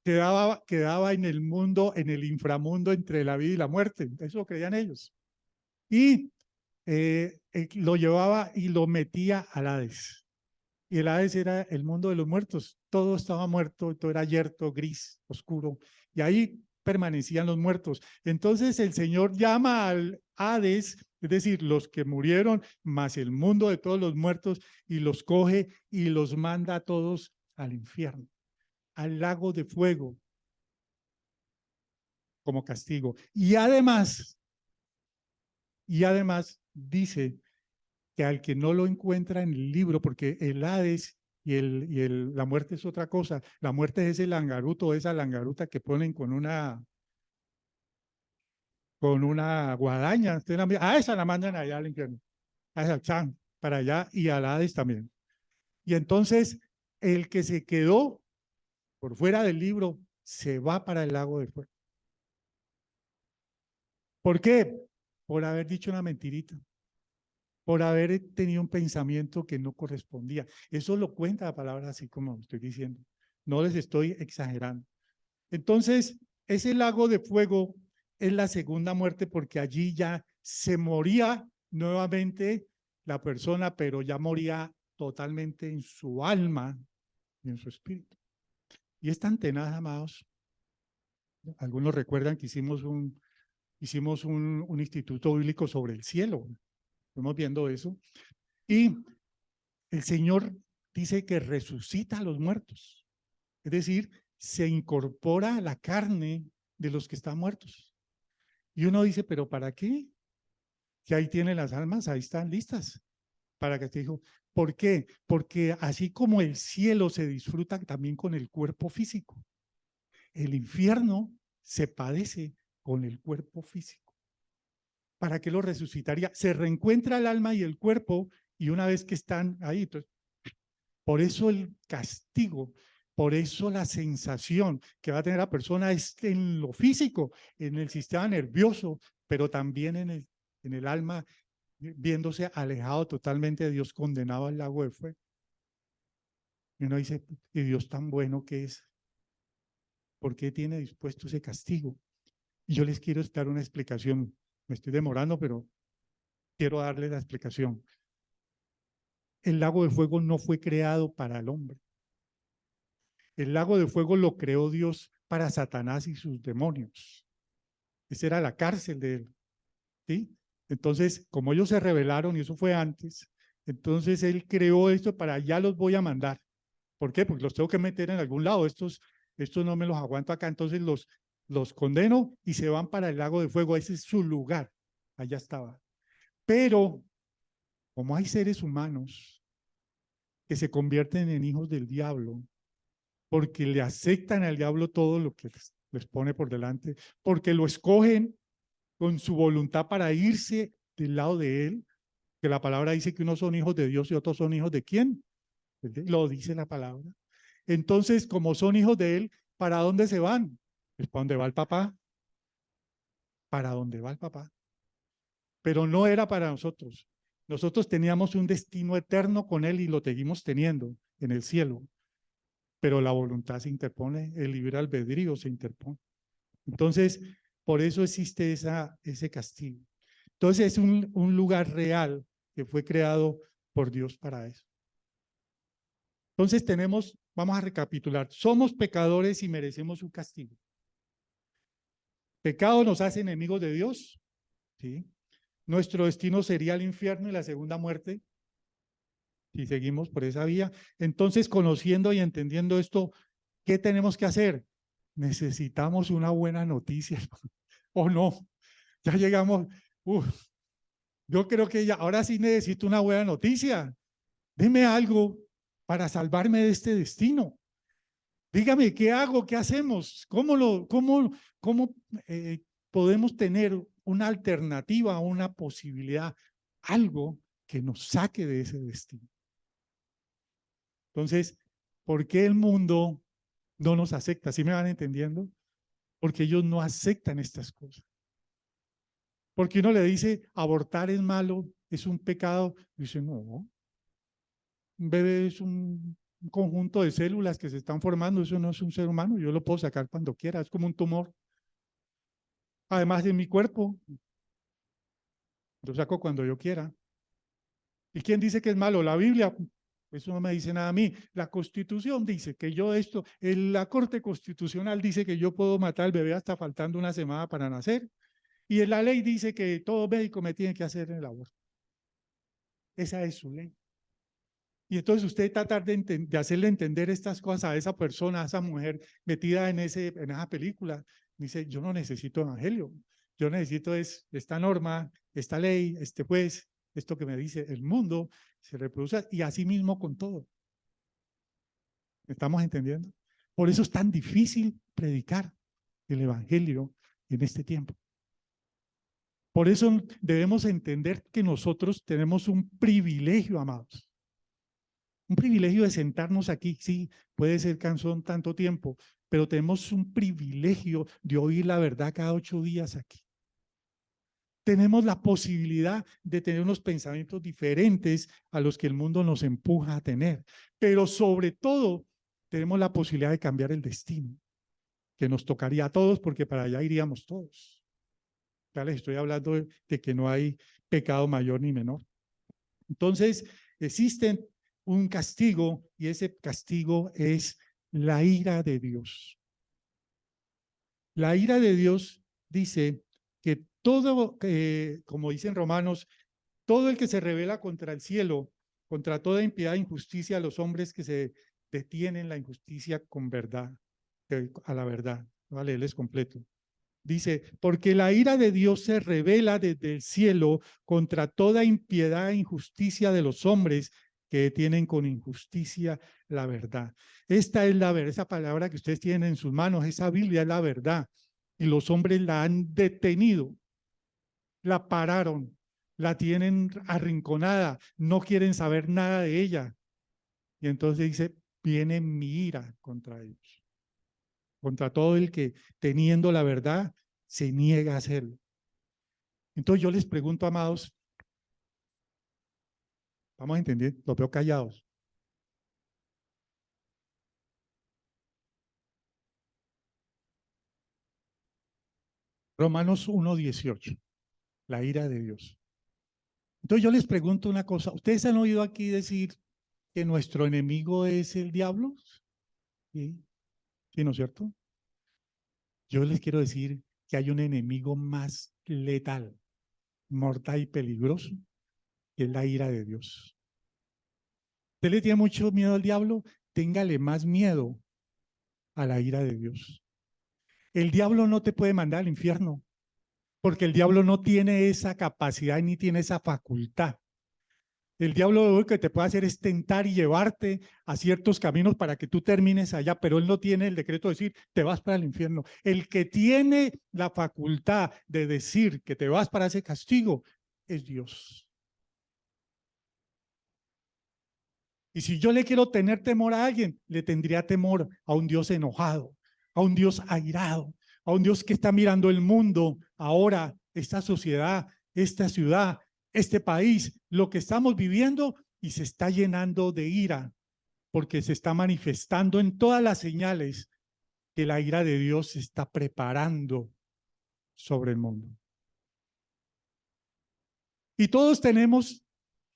quedaba en el mundo, en el inframundo entre la vida y la muerte. Eso lo creían ellos. Y lo llevaba y lo metía al Hades. Y el Hades era el mundo de los muertos. Todo estaba muerto, todo era yerto, gris, oscuro. Y ahí permanecían los muertos. Entonces el Señor llama al Hades, es decir, los que murieron, más el mundo de todos los muertos, y los coge y los manda a todos al infierno, al lago de fuego, como castigo. Y además dice que al que no lo encuentra en el libro, porque el Hades la muerte es otra cosa. La muerte es ese langaruto, esa langaruta que ponen con una guadaña. Esa la mandan allá al infierno. A esa, chan, para allá y al Hades también. Y entonces el que se quedó por fuera del libro se va para el lago de fuego. ¿Por qué? Por haber dicho una mentirita, por haber tenido un pensamiento que no correspondía. Eso lo cuenta la palabra así como estoy diciendo. No les estoy exagerando. Entonces, ese lago de fuego es la segunda muerte porque allí ya se moría nuevamente la persona, pero ya moría totalmente en su alma y en su espíritu. Y es tan tenaz, amados. Algunos recuerdan que hicimos un instituto bíblico sobre el cielo. Estamos viendo eso. Y el Señor dice que resucita a los muertos. Es decir, se incorpora a la carne de los que están muertos. Y uno dice, ¿pero para qué? Que ahí tienen las almas, ahí están listas. Para que te dijo, ¿por qué? Porque así como el cielo se disfruta también con el cuerpo físico, el infierno se padece con el cuerpo físico. ¿Para qué lo resucitaría? Se reencuentra el alma y el cuerpo y una vez que están ahí, entonces, por eso el castigo, por eso la sensación que va a tener la persona es en lo físico, en el sistema nervioso, pero también en el alma, viéndose alejado totalmente de Dios, condenado al lago de fuego. Y uno dice, ¿y Dios tan bueno que es? ¿Por qué tiene dispuesto ese castigo? Y yo les quiero dar una explicación. Me estoy demorando, pero quiero darles la explicación. El lago de fuego no fue creado para el hombre. El lago de fuego lo creó Dios para Satanás y sus demonios. Esa era la cárcel de él. ¿Sí? Entonces, como ellos se rebelaron, y eso fue antes, entonces él creó esto para allá los voy a mandar. ¿Por qué? Porque los tengo que meter en algún lado. Estos no me los aguanto acá, entonces los condeno y se van para el lago de fuego. Ese es su lugar. Allá estaba. Pero, como hay seres humanos que se convierten en hijos del diablo, porque le aceptan al diablo todo lo que les pone por delante, porque lo escogen con su voluntad para irse del lado de él, que la palabra dice que unos son hijos de Dios y otros son hijos de ¿quién? Lo dice la palabra. Entonces, como son hijos de él, ¿para dónde se van? Pues para dónde va el papá. ¿Para dónde va el papá? Pero no era para nosotros. Nosotros teníamos un destino eterno con él y lo seguimos teniendo en el cielo. Pero la voluntad se interpone, el libre albedrío se interpone. Entonces, por eso existe ese castigo. Entonces, es un lugar real que fue creado por Dios para eso. Entonces, vamos a recapitular, somos pecadores y merecemos un castigo. Pecado nos hace enemigos de Dios, ¿sí? Nuestro destino sería el infierno y la segunda muerte, si seguimos por esa vía. Entonces, conociendo y entendiendo esto, ¿qué tenemos que hacer? Necesitamos una buena noticia, ¿o no? Ya llegamos, yo creo que ahora sí necesito una buena noticia. Dime algo para salvarme de este destino. Dígame, ¿qué hago? ¿Qué hacemos? ¿Cómo podemos tener una alternativa, una posibilidad, algo que nos saque de ese destino? Entonces, ¿por qué el mundo no nos acepta? ¿Sí me van entendiendo? Porque ellos no aceptan estas cosas. Porque uno le dice, abortar es malo, es un pecado. Dice, no, un bebé es un conjunto de células que se están formando, eso no es un ser humano, yo lo puedo sacar cuando quiera, es como un tumor. Además de mi cuerpo, lo saco cuando yo quiera. ¿Y quién dice que es malo? La Biblia, eso no me dice nada a mí. La Constitución dice que la Corte Constitucional dice que yo puedo matar al bebé hasta faltando una semana para nacer. Y en la ley dice que todo médico me tiene que hacer el aborto. Esa es su ley. Y entonces usted tratar de hacerle entender estas cosas a esa persona, a esa mujer metida en esa película, dice, yo no necesito evangelio, yo necesito esta norma, esta ley, este juez, esto que me dice, el mundo se reproduce y así mismo con todo. ¿Me estamos entendiendo? Por eso es tan difícil predicar el evangelio en este tiempo. Por eso debemos entender que nosotros tenemos un privilegio, amados. Un privilegio de sentarnos aquí, sí, puede ser cansón tanto tiempo, pero tenemos un privilegio de oír la verdad cada 8 días aquí. Tenemos la posibilidad de tener unos pensamientos diferentes a los que el mundo nos empuja a tener, pero sobre todo tenemos la posibilidad de cambiar el destino, que nos tocaría a todos porque para allá iríamos todos. Ya les estoy hablando de que no hay pecado mayor ni menor. Entonces, existe un castigo y ese castigo es la ira de Dios. La ira de Dios dice que todo, como dicen Romanos, todo el que se rebela contra el cielo, contra toda impiedad e injusticia, a los hombres que se detienen la injusticia con verdad, a la verdad. Vale, él es completo. Dice, porque la ira de Dios se revela desde el cielo contra toda impiedad e injusticia de los hombres que detienen con injusticia la verdad. Esta es la verdad, esa palabra que ustedes tienen en sus manos, esa Biblia es la verdad. Y los hombres la han detenido, la pararon, la tienen arrinconada, no quieren saber nada de ella. Y entonces dice, viene mi ira contra ellos. Contra todo el que teniendo la verdad se niega a hacerlo. Entonces yo les pregunto, amados, vamos a entender, los veo callados. Romanos 1:18, la ira de Dios. Entonces yo les pregunto una cosa, ¿ustedes han oído aquí decir que nuestro enemigo es el diablo? ¿Sí? ¿Sí, no es cierto? Yo les quiero decir que hay un enemigo más letal, mortal y peligroso, que es la ira de Dios. ¿Usted le tiene mucho miedo al diablo? Téngale más miedo a la ira de Dios. El diablo no te puede mandar al infierno, porque el diablo no tiene esa capacidad ni tiene esa facultad. El diablo lo que te puede hacer es tentar y llevarte a ciertos caminos para que tú termines allá, pero él no tiene el decreto de decir, te vas para el infierno. El que tiene la facultad de decir que te vas para ese castigo es Dios. Y si yo le quiero tener temor a alguien, le tendría temor a un Dios enojado, a un Dios airado, a un Dios que está mirando el mundo ahora, esta sociedad, esta ciudad, este país, lo que estamos viviendo y se está llenando de ira porque se está manifestando en todas las señales que la ira de Dios se está preparando sobre el mundo. Y todos tenemos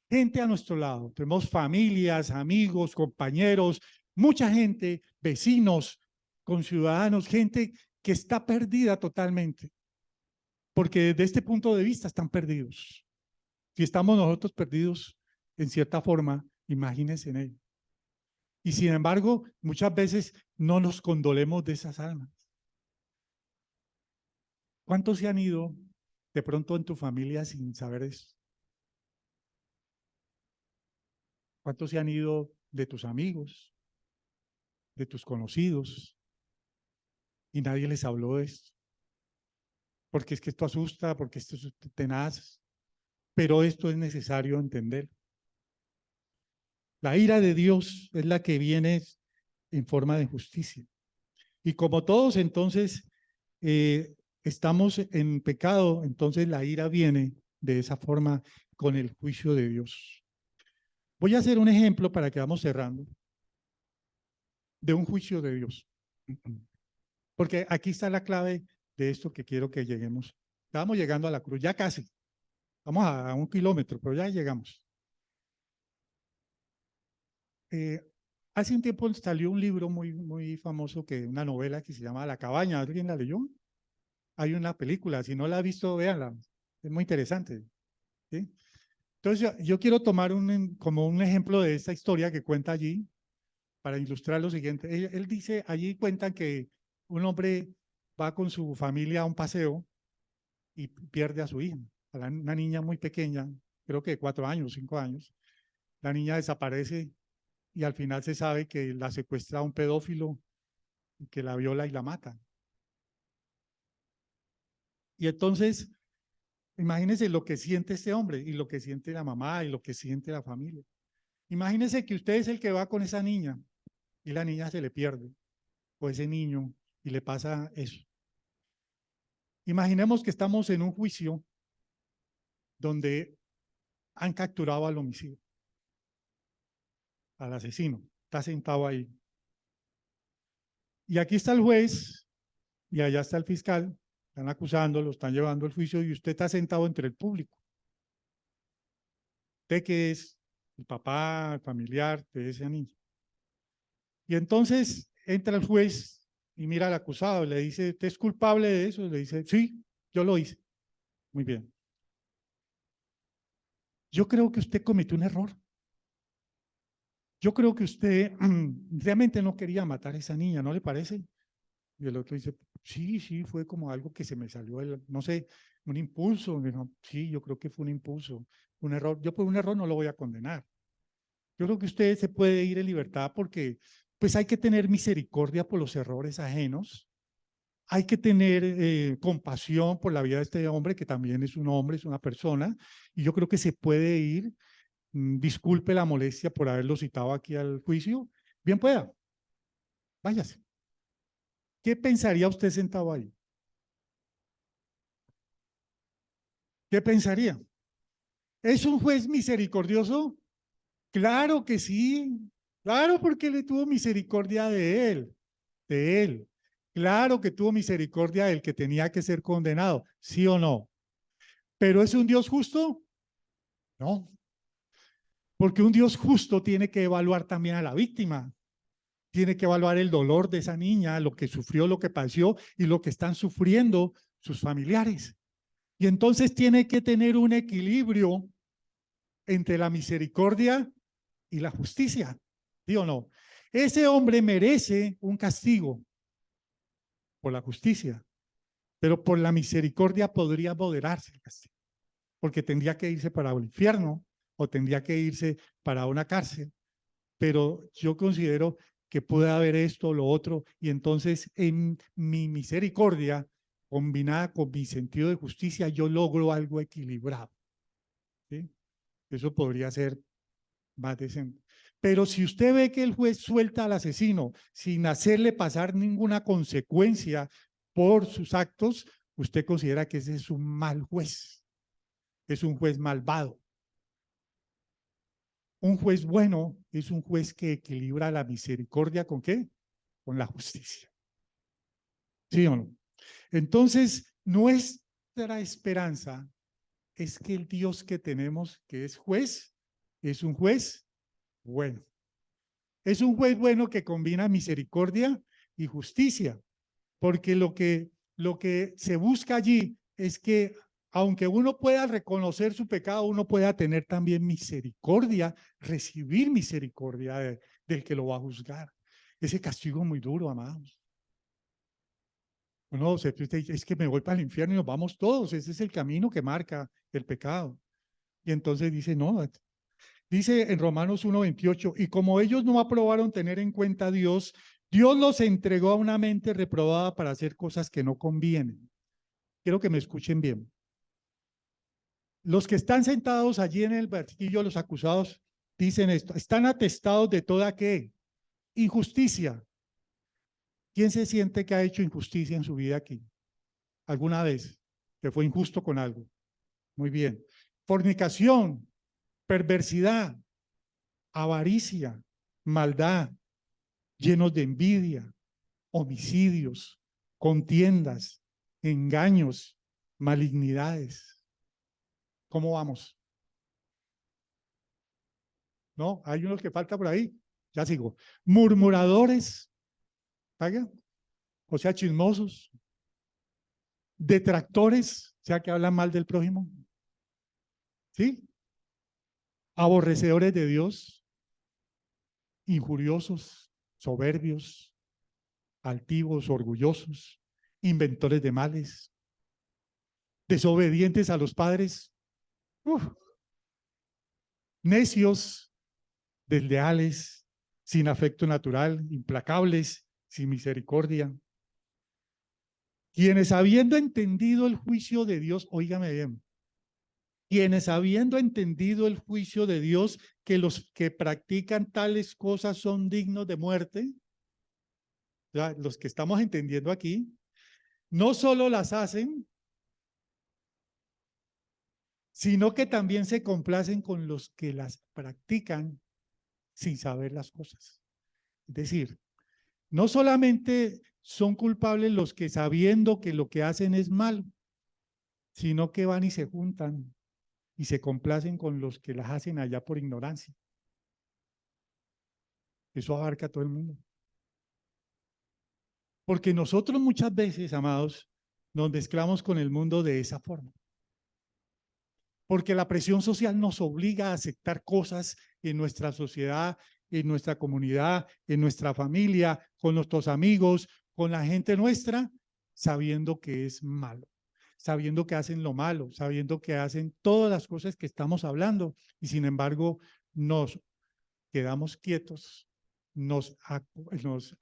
gente a nuestro lado, tenemos familias, amigos, compañeros, mucha gente, vecinos, conciudadanos, gente que está perdida totalmente, porque desde este punto de vista están perdidos. Si estamos nosotros perdidos en cierta forma, imagínense en ello. Y sin embargo, muchas veces no nos condolemos de esas almas. ¿Cuántos se han ido de pronto en tu familia sin saber eso? ¿Cuántos se han ido de tus amigos, de tus conocidos, y nadie les habló de esto? Porque es que esto asusta, porque esto es tenaz, pero esto es necesario entender. La ira de Dios es la que viene en forma de justicia. Y como todos entonces estamos en pecado, entonces la ira viene de esa forma con el juicio de Dios. Voy a hacer un ejemplo para que vamos cerrando de un juicio de Dios. Porque aquí está la clave de esto que quiero que lleguemos. Estamos llegando a la cruz, ya casi. Vamos a 1 kilómetro, pero ya llegamos. Hace un tiempo salió un libro muy famoso, una novela que se llama La cabaña. ¿Alguien la leyó? Hay una película, si no la ha visto, véanla. Es muy interesante. ¿Sí? Entonces, yo quiero tomar como un ejemplo de esta historia que cuenta allí para ilustrar lo siguiente. Él dice, allí cuentan que un hombre va con su familia a un paseo y pierde a su hija, una niña muy pequeña, creo que de 4 años, 5 años. La niña desaparece y al final se sabe que la secuestra un pedófilo y que la viola y la mata. Y entonces, imagínense lo que siente este hombre y lo que siente la mamá y lo que siente la familia. Imagínense que usted es el que va con esa niña y la niña se le pierde, o ese niño, y le pasa eso. Imaginemos que estamos en un juicio donde han capturado al homicida, al asesino, está sentado ahí. Y aquí está el juez y allá está el fiscal, están acusando, lo están llevando al juicio y usted está sentado entre el público. Usted que es el papá, el familiar de ese niño. Y entonces entra el juez y mira al acusado, le dice, ¿usted es culpable de eso? Le dice, sí, yo lo hice. Muy bien. Yo creo que usted cometió un error. Yo creo que usted realmente no quería matar a esa niña, ¿no le parece? Y el otro dice, sí, sí, fue como algo que se me salió, no sé, un impulso. Dijo, sí, yo creo que fue un impulso, un error. Yo por un error no lo voy a condenar. Yo creo que usted se puede ir en libertad porque pues hay que tener misericordia por los errores ajenos. Hay que tener compasión por la vida de este hombre, que también es un hombre, es una persona, y yo creo que se puede ir. Disculpe la molestia por haberlo citado aquí al juicio. Bien pueda, váyase. ¿Qué pensaría usted sentado ahí? ¿Qué pensaría? ¿Es un juez misericordioso? Claro que sí. Claro, porque le tuvo misericordia de él, de él. Claro que tuvo misericordia del que tenía que ser condenado, ¿sí o no? ¿Pero es un Dios justo? No, porque un Dios justo tiene que evaluar también a la víctima, tiene que evaluar el dolor de esa niña, lo que sufrió, lo que padeció y lo que están sufriendo sus familiares. Y entonces tiene que tener un equilibrio entre la misericordia y la justicia, ¿sí o no? Ese hombre merece un castigo por la justicia, pero por la misericordia podría moderarse el castigo, porque tendría que irse para un infierno o tendría que irse para una cárcel. Pero yo considero que puede haber esto o lo otro, y entonces en mi misericordia, combinada con mi sentido de justicia, yo logro algo equilibrado. ¿Sí? Eso podría ser más decente. Pero si usted ve que el juez suelta al asesino sin hacerle pasar ninguna consecuencia por sus actos, usted considera que ese es un mal juez, es un juez malvado. Un juez bueno es un juez que equilibra la misericordia ¿con qué? Con la justicia. ¿Sí o no? Entonces, nuestra esperanza es que el Dios que tenemos, que es juez, es un juez bueno. Es un juez bueno que combina misericordia y justicia, porque lo que se busca allí es que aunque uno pueda reconocer su pecado, uno pueda tener también misericordia, recibir misericordia del que lo va a juzgar. Ese castigo es muy duro, amados. No, usted dice, es que me voy para el infierno y nos vamos todos. Ese es el camino que marca el pecado. Y entonces dice, no, dice en Romanos 1:28, y como ellos no aprobaron tener en cuenta a Dios, Dios los entregó a una mente reprobada para hacer cosas que no convienen. Quiero que me escuchen bien. Los que están sentados allí en el banquillo, los acusados, dicen esto, están atestados de toda ¿qué? Injusticia. ¿Quién se siente que ha hecho injusticia en su vida aquí? ¿Alguna vez? Que fue injusto con algo. Muy bien. Fornicación, perversidad, avaricia, maldad, llenos de envidia, homicidios, contiendas, engaños, malignidades. ¿Cómo vamos? ¿No? Hay unos que falta por ahí. Ya sigo. Murmuradores, ¿paga? O sea, chismosos, detractores, o sea, que hablan mal del prójimo. ¿Sí? Aborrecedores de Dios, injuriosos, soberbios, altivos, orgullosos, inventores de males, desobedientes a los padres. Uf, necios, desleales, sin afecto natural, implacables, sin misericordia. Quienes habiendo entendido el juicio de Dios, óigame bien, quienes habiendo entendido el juicio de Dios, que los que practican tales cosas son dignos de muerte, o sea, los que estamos entendiendo aquí, no solo las hacen, sino que también se complacen con los que las practican sin saber las cosas. Es decir, no solamente son culpables los que sabiendo que lo que hacen es mal, sino que van y se juntan y se complacen con los que las hacen allá por ignorancia. Eso abarca a todo el mundo. Porque nosotros muchas veces, amados, nos mezclamos con el mundo de esa forma. Porque la presión social nos obliga a aceptar cosas en nuestra sociedad, en nuestra comunidad, en nuestra familia, con nuestros amigos, con la gente nuestra, sabiendo que es malo, sabiendo que hacen lo malo, sabiendo que hacen todas las cosas que estamos hablando, y sin embargo nos quedamos quietos, nos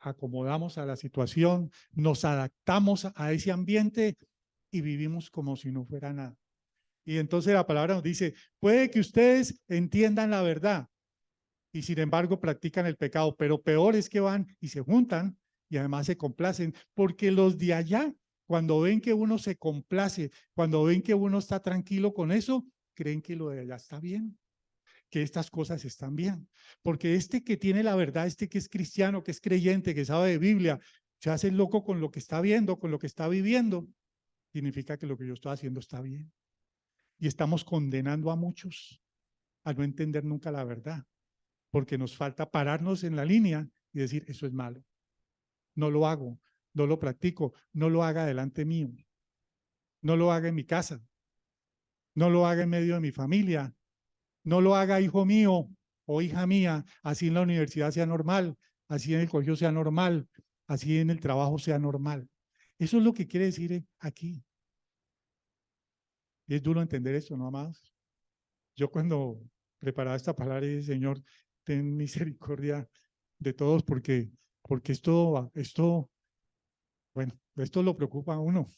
acomodamos a la situación, nos adaptamos a ese ambiente y vivimos como si no fuera nada. Y entonces la palabra nos dice, puede que ustedes entiendan la verdad y sin embargo practican el pecado, pero peor es que van y se juntan y además se complacen, porque los de allá, cuando ven que uno se complace, cuando ven que uno está tranquilo con eso, creen que lo de allá está bien, que estas cosas están bien, porque este que tiene la verdad, este que es cristiano, que es creyente, que sabe de Biblia, se hace loco con lo que está viendo, con lo que está viviendo, significa que lo que yo estoy haciendo está bien. Y estamos condenando a muchos a no entender nunca la verdad, porque nos falta pararnos en la línea y decir, eso es malo, no lo hago, no lo practico, no lo haga delante mío, no lo haga en mi casa, no lo haga en medio de mi familia, no lo haga hijo mío o hija mía, así en la universidad sea normal, así en el colegio sea normal, así en el trabajo sea normal. Eso es lo que quiere decir aquí. Y es duro entender eso, ¿no, amados? Yo cuando preparaba esta palabra dije, Señor, ten misericordia de todos porque bueno, esto lo preocupa a uno.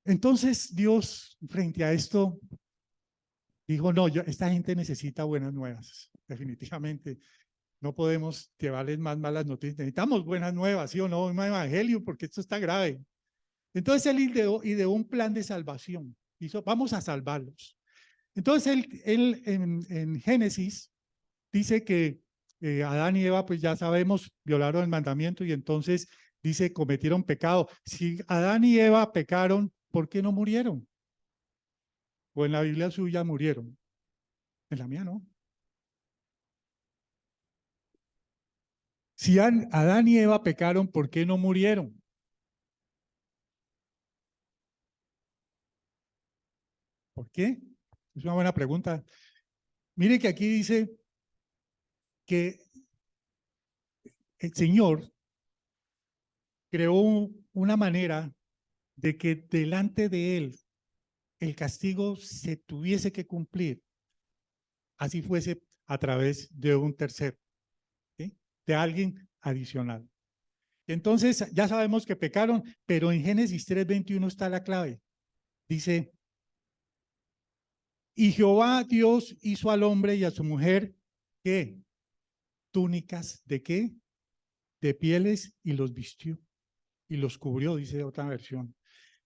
Entonces Dios, frente a esto, dijo, no, esta gente necesita buenas nuevas, definitivamente. No podemos llevarles más malas noticias. Necesitamos buenas nuevas, ¿sí o no? Un evangelio, porque esto está grave. Entonces él ideó un plan de salvación. Hizo, vamos a salvarlos. Entonces él en Génesis dice que Adán y Eva, pues ya sabemos, violaron el mandamiento y entonces dice, cometieron pecado. Si Adán y Eva pecaron, ¿por qué no murieron? O en la Biblia suya murieron. En la mía no. Si Adán y Eva pecaron, ¿por qué no murieron? ¿Por qué? Es una buena pregunta. Mire que aquí dice que el Señor creó una manera de que delante de Él el castigo se tuviese que cumplir, así fuese a través de un tercero, ¿sí? De alguien adicional. Entonces, ya sabemos que pecaron, pero en Génesis 3:21 está la clave. Dice, y Jehová Dios hizo al hombre y a su mujer, ¿qué? Túnicas ¿de qué? De pieles y los vistió y los cubrió, dice otra versión.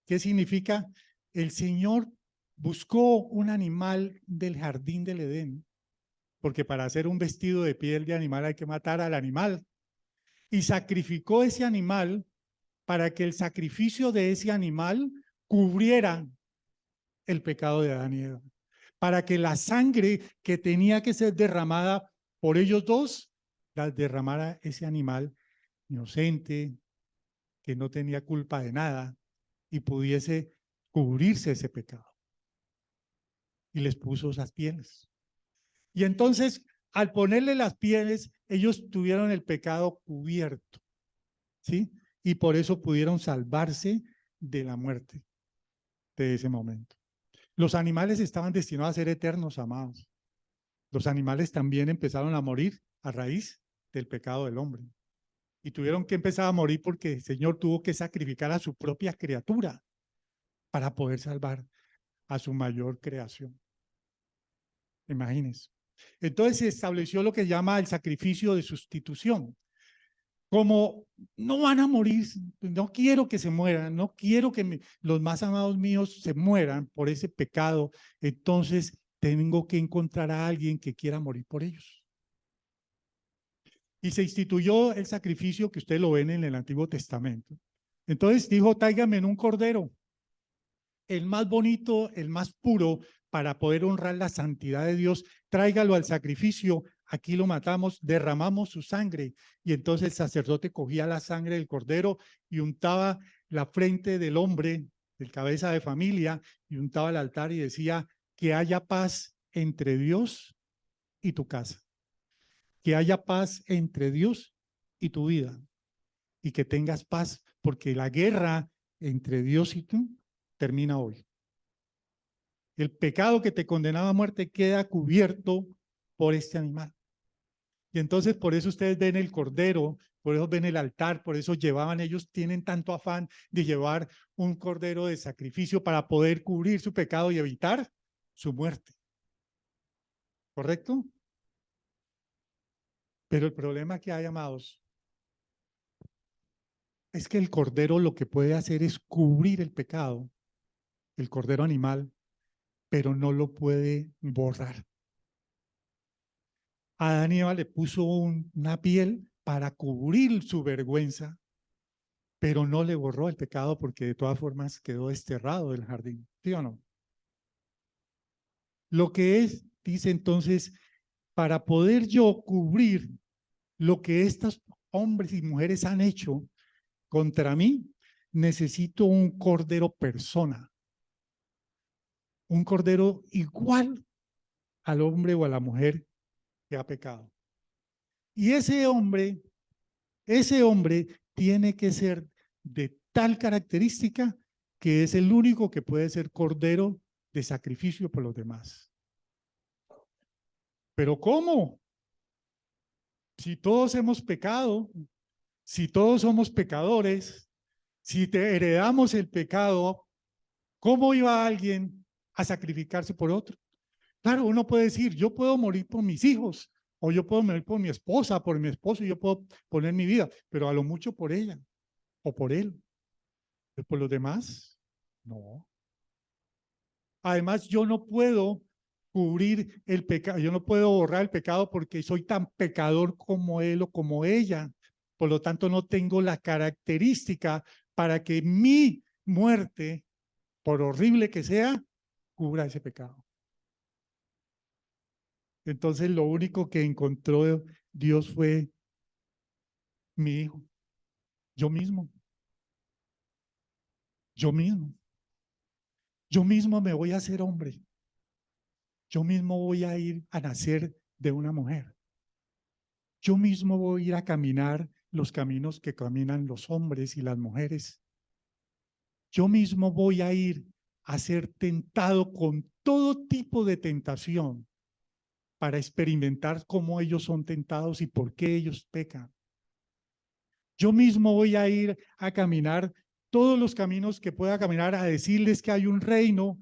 ¿Qué significa? El Señor buscó un animal del jardín del Edén, porque para hacer un vestido de piel de animal hay que matar al animal, y sacrificó ese animal para que el sacrificio de ese animal cubriera el pecado de Adán y Eva, para que la sangre que tenía que ser derramada por ellos dos, la derramara ese animal inocente, que no tenía culpa de nada, y pudiese cubrirse ese pecado. Y les puso esas pieles. Y entonces, al ponerle las pieles, ellos tuvieron el pecado cubierto, ¿sí? Y por eso pudieron salvarse de la muerte de ese momento. Los animales estaban destinados a ser eternos, amados. Los animales también empezaron a morir a raíz del pecado del hombre. Y tuvieron que empezar a morir porque el Señor tuvo que sacrificar a su propia criatura para poder salvar a su mayor creación. Imagínense. Entonces se estableció lo que llama el sacrificio de sustitución. Como no van a morir, no quiero que se mueran, no quiero que los más amados míos se mueran por ese pecado, entonces tengo que encontrar a alguien que quiera morir por ellos. Y se instituyó el sacrificio que ustedes lo ven en el Antiguo Testamento. Entonces dijo, tráigame en un cordero, el más bonito, el más puro, para poder honrar la santidad de Dios, tráigalo al sacrificio, aquí lo matamos, derramamos su sangre, y entonces el sacerdote cogía la sangre del cordero y untaba la frente del hombre, del cabeza de familia, y untaba el altar y decía, que haya paz entre Dios y tu casa, que haya paz entre Dios y tu vida, y que tengas paz, porque la guerra entre Dios y tú termina hoy. El pecado que te condenaba a muerte queda cubierto por este animal. Y entonces por eso ustedes ven el cordero, por eso ven el altar, por eso llevaban, ellos tienen tanto afán de llevar un cordero de sacrificio para poder cubrir su pecado y evitar su muerte. ¿Correcto? Pero el problema que hay, amados, es que el cordero lo que puede hacer es cubrir el pecado, el cordero animal, pero no lo puede borrar. A Adán y Eva le puso una piel para cubrir su vergüenza, pero no le borró el pecado porque de todas formas quedó desterrado del jardín. ¿Sí o no? Lo que es, dice entonces, para poder yo cubrir lo que estos hombres y mujeres han hecho contra mí, necesito un cordero persona, un cordero igual al hombre o a la mujer que ha pecado. Y ese hombre tiene que ser de tal característica que es el único que puede ser cordero de sacrificio por los demás. Pero ¿cómo? Si todos hemos pecado, si todos somos pecadores, si te heredamos el pecado, ¿cómo iba alguien a sacrificarse por otro? Claro, uno puede decir, yo puedo morir por mis hijos, o yo puedo morir por mi esposa, por mi esposo, y yo puedo poner mi vida, pero a lo mucho por ella o por él. Pero por los demás, no. Además, yo no puedo cubrir el pecado, yo no puedo borrar el pecado porque soy tan pecador como él o como ella. Por lo tanto, no tengo la característica para que mi muerte, por horrible que sea, cubra ese pecado. Entonces, lo único que encontró Dios fue mi hijo, yo mismo. Yo mismo. Yo mismo me voy a hacer hombre. Yo mismo voy a ir a nacer de una mujer. Yo mismo voy a ir a caminar los caminos que caminan los hombres y las mujeres. Yo mismo voy a ir a ser tentado con todo tipo de tentación para experimentar cómo ellos son tentados y por qué ellos pecan. Yo mismo voy a ir a caminar todos los caminos que pueda caminar a decirles que hay un reino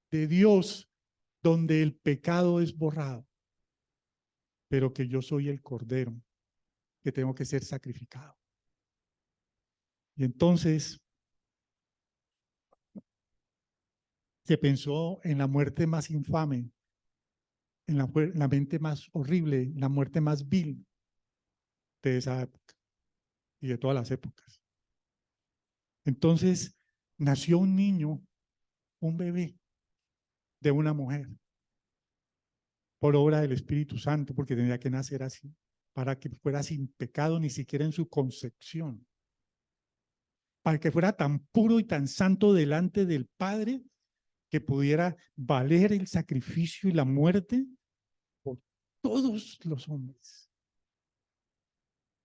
de Dios donde el pecado es borrado, pero que yo soy el cordero que tengo que ser sacrificado. Y entonces se pensó en la muerte más infame, en la mente más horrible, la muerte más vil de esa época y de todas las épocas. Entonces nació un niño, un bebé de una mujer, por obra del Espíritu Santo, porque tenía que nacer así, para que fuera sin pecado ni siquiera en su concepción, para que fuera tan puro y tan santo delante del Padre que pudiera valer el sacrificio y la muerte por todos los hombres,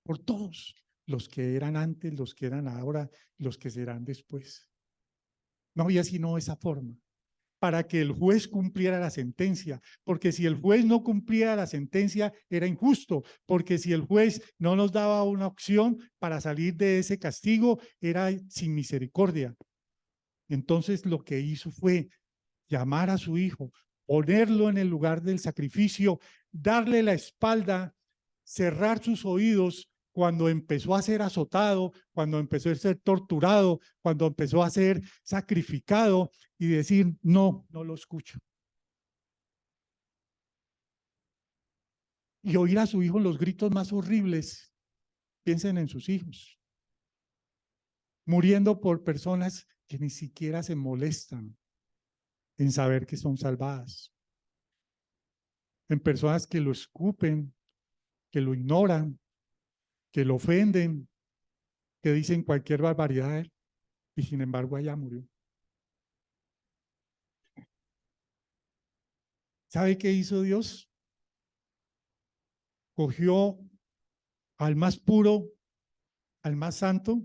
por todos los que eran antes, los que eran ahora, los que serán después. No había sino esa forma, para que el juez cumpliera la sentencia, porque si el juez no cumplía la sentencia era injusto, porque si el juez no nos daba una opción para salir de ese castigo era sin misericordia. Entonces lo que hizo fue llamar a su hijo, ponerlo en el lugar del sacrificio, darle la espalda, cerrar sus oídos cuando empezó a ser azotado, cuando empezó a ser torturado, cuando empezó a ser sacrificado y decir, no, no lo escucho. Y oír a su hijo los gritos más horribles. Piensen en sus hijos, muriendo por personas que ni siquiera se molestan en saber que son salvadas, en personas que lo escupen, que lo ignoran, que lo ofenden, que dicen cualquier barbaridad de él, y sin embargo allá murió. ¿Sabe qué hizo Dios? Cogió al más puro, al más santo,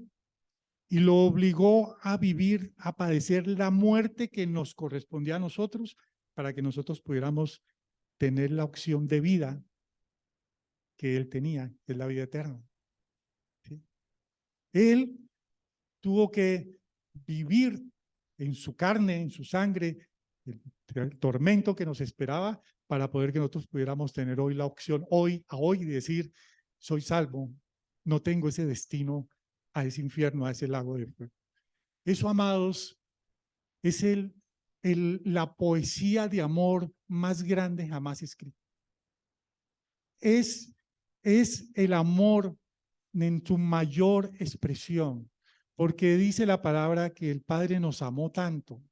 y lo obligó a vivir, a padecer la muerte que nos correspondía a nosotros, para que nosotros pudiéramos tener la opción de vida que él tenía, que es la vida eterna. ¿Sí? Él tuvo que vivir en su carne, en su sangre, el tormento que nos esperaba para poder que nosotros pudiéramos tener hoy la opción, hoy a hoy, de decir, soy salvo, no tengo ese destino a ese infierno, a ese lago de fuego. Eso, amados, es la poesía de amor más grande jamás escrita. Es el amor en su mayor expresión, porque dice la palabra que el Padre nos amó tanto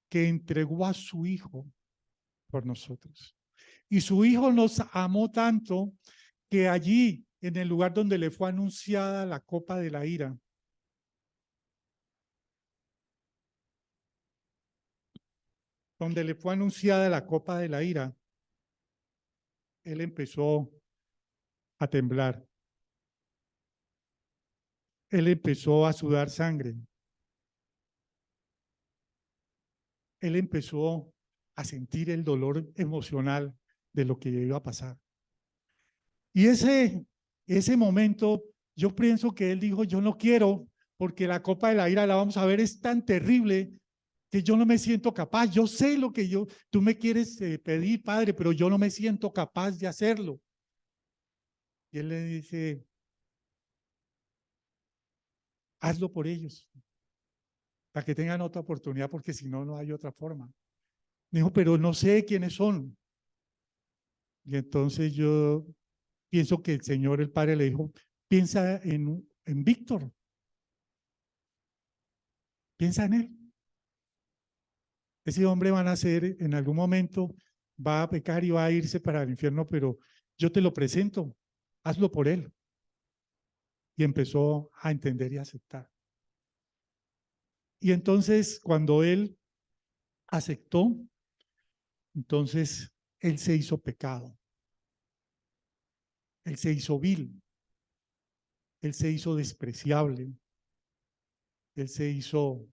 que entregó a su Hijo por nosotros. Y su Hijo nos amó tanto que allí, en el lugar donde le fue anunciada la copa de la ira, donde le fue anunciada la copa de la ira, él empezó a temblar. Él empezó a sudar sangre. Él empezó a sentir el dolor emocional de lo que iba a pasar. Y ese momento, yo pienso que él dijo, yo no quiero, porque la copa de la ira, la vamos a ver, es tan terrible que yo no me siento capaz. Yo sé lo que tú me quieres pedir, Padre, pero yo no me siento capaz de hacerlo. Y él le dice, hazlo por ellos, para que tengan otra oportunidad, porque si no, no hay otra forma. Dijo, pero no sé quiénes son. Y entonces yo pienso que el Señor, el Padre, le dijo, piensa en Víctor. Piensa en él. Ese hombre va a nacer en algún momento, va a pecar y va a irse para el infierno, pero yo te lo presento, hazlo por él. Y empezó a entender y aceptar. Y entonces, cuando él aceptó, entonces él se hizo pecado. Él se hizo vil. Él se hizo despreciable. Él se hizo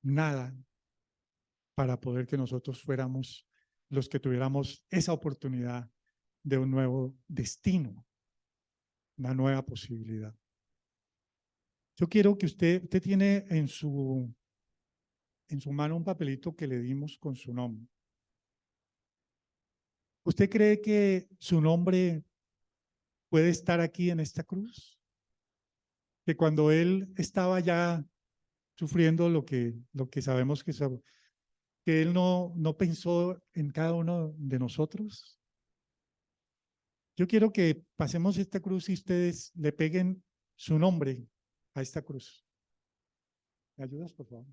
nada para poder que nosotros fuéramos los que tuviéramos esa oportunidad de un nuevo destino, una nueva posibilidad. Yo quiero que usted tiene en su mano un papelito que le dimos con su nombre. ¿Usted cree que su nombre puede estar aquí en esta cruz? Que cuando él estaba ya sufriendo lo que sabemos que él no pensó en cada uno de nosotros. Yo quiero que pasemos esta cruz y ustedes le peguen su nombre a esta cruz. ¿Me ayudas, por favor?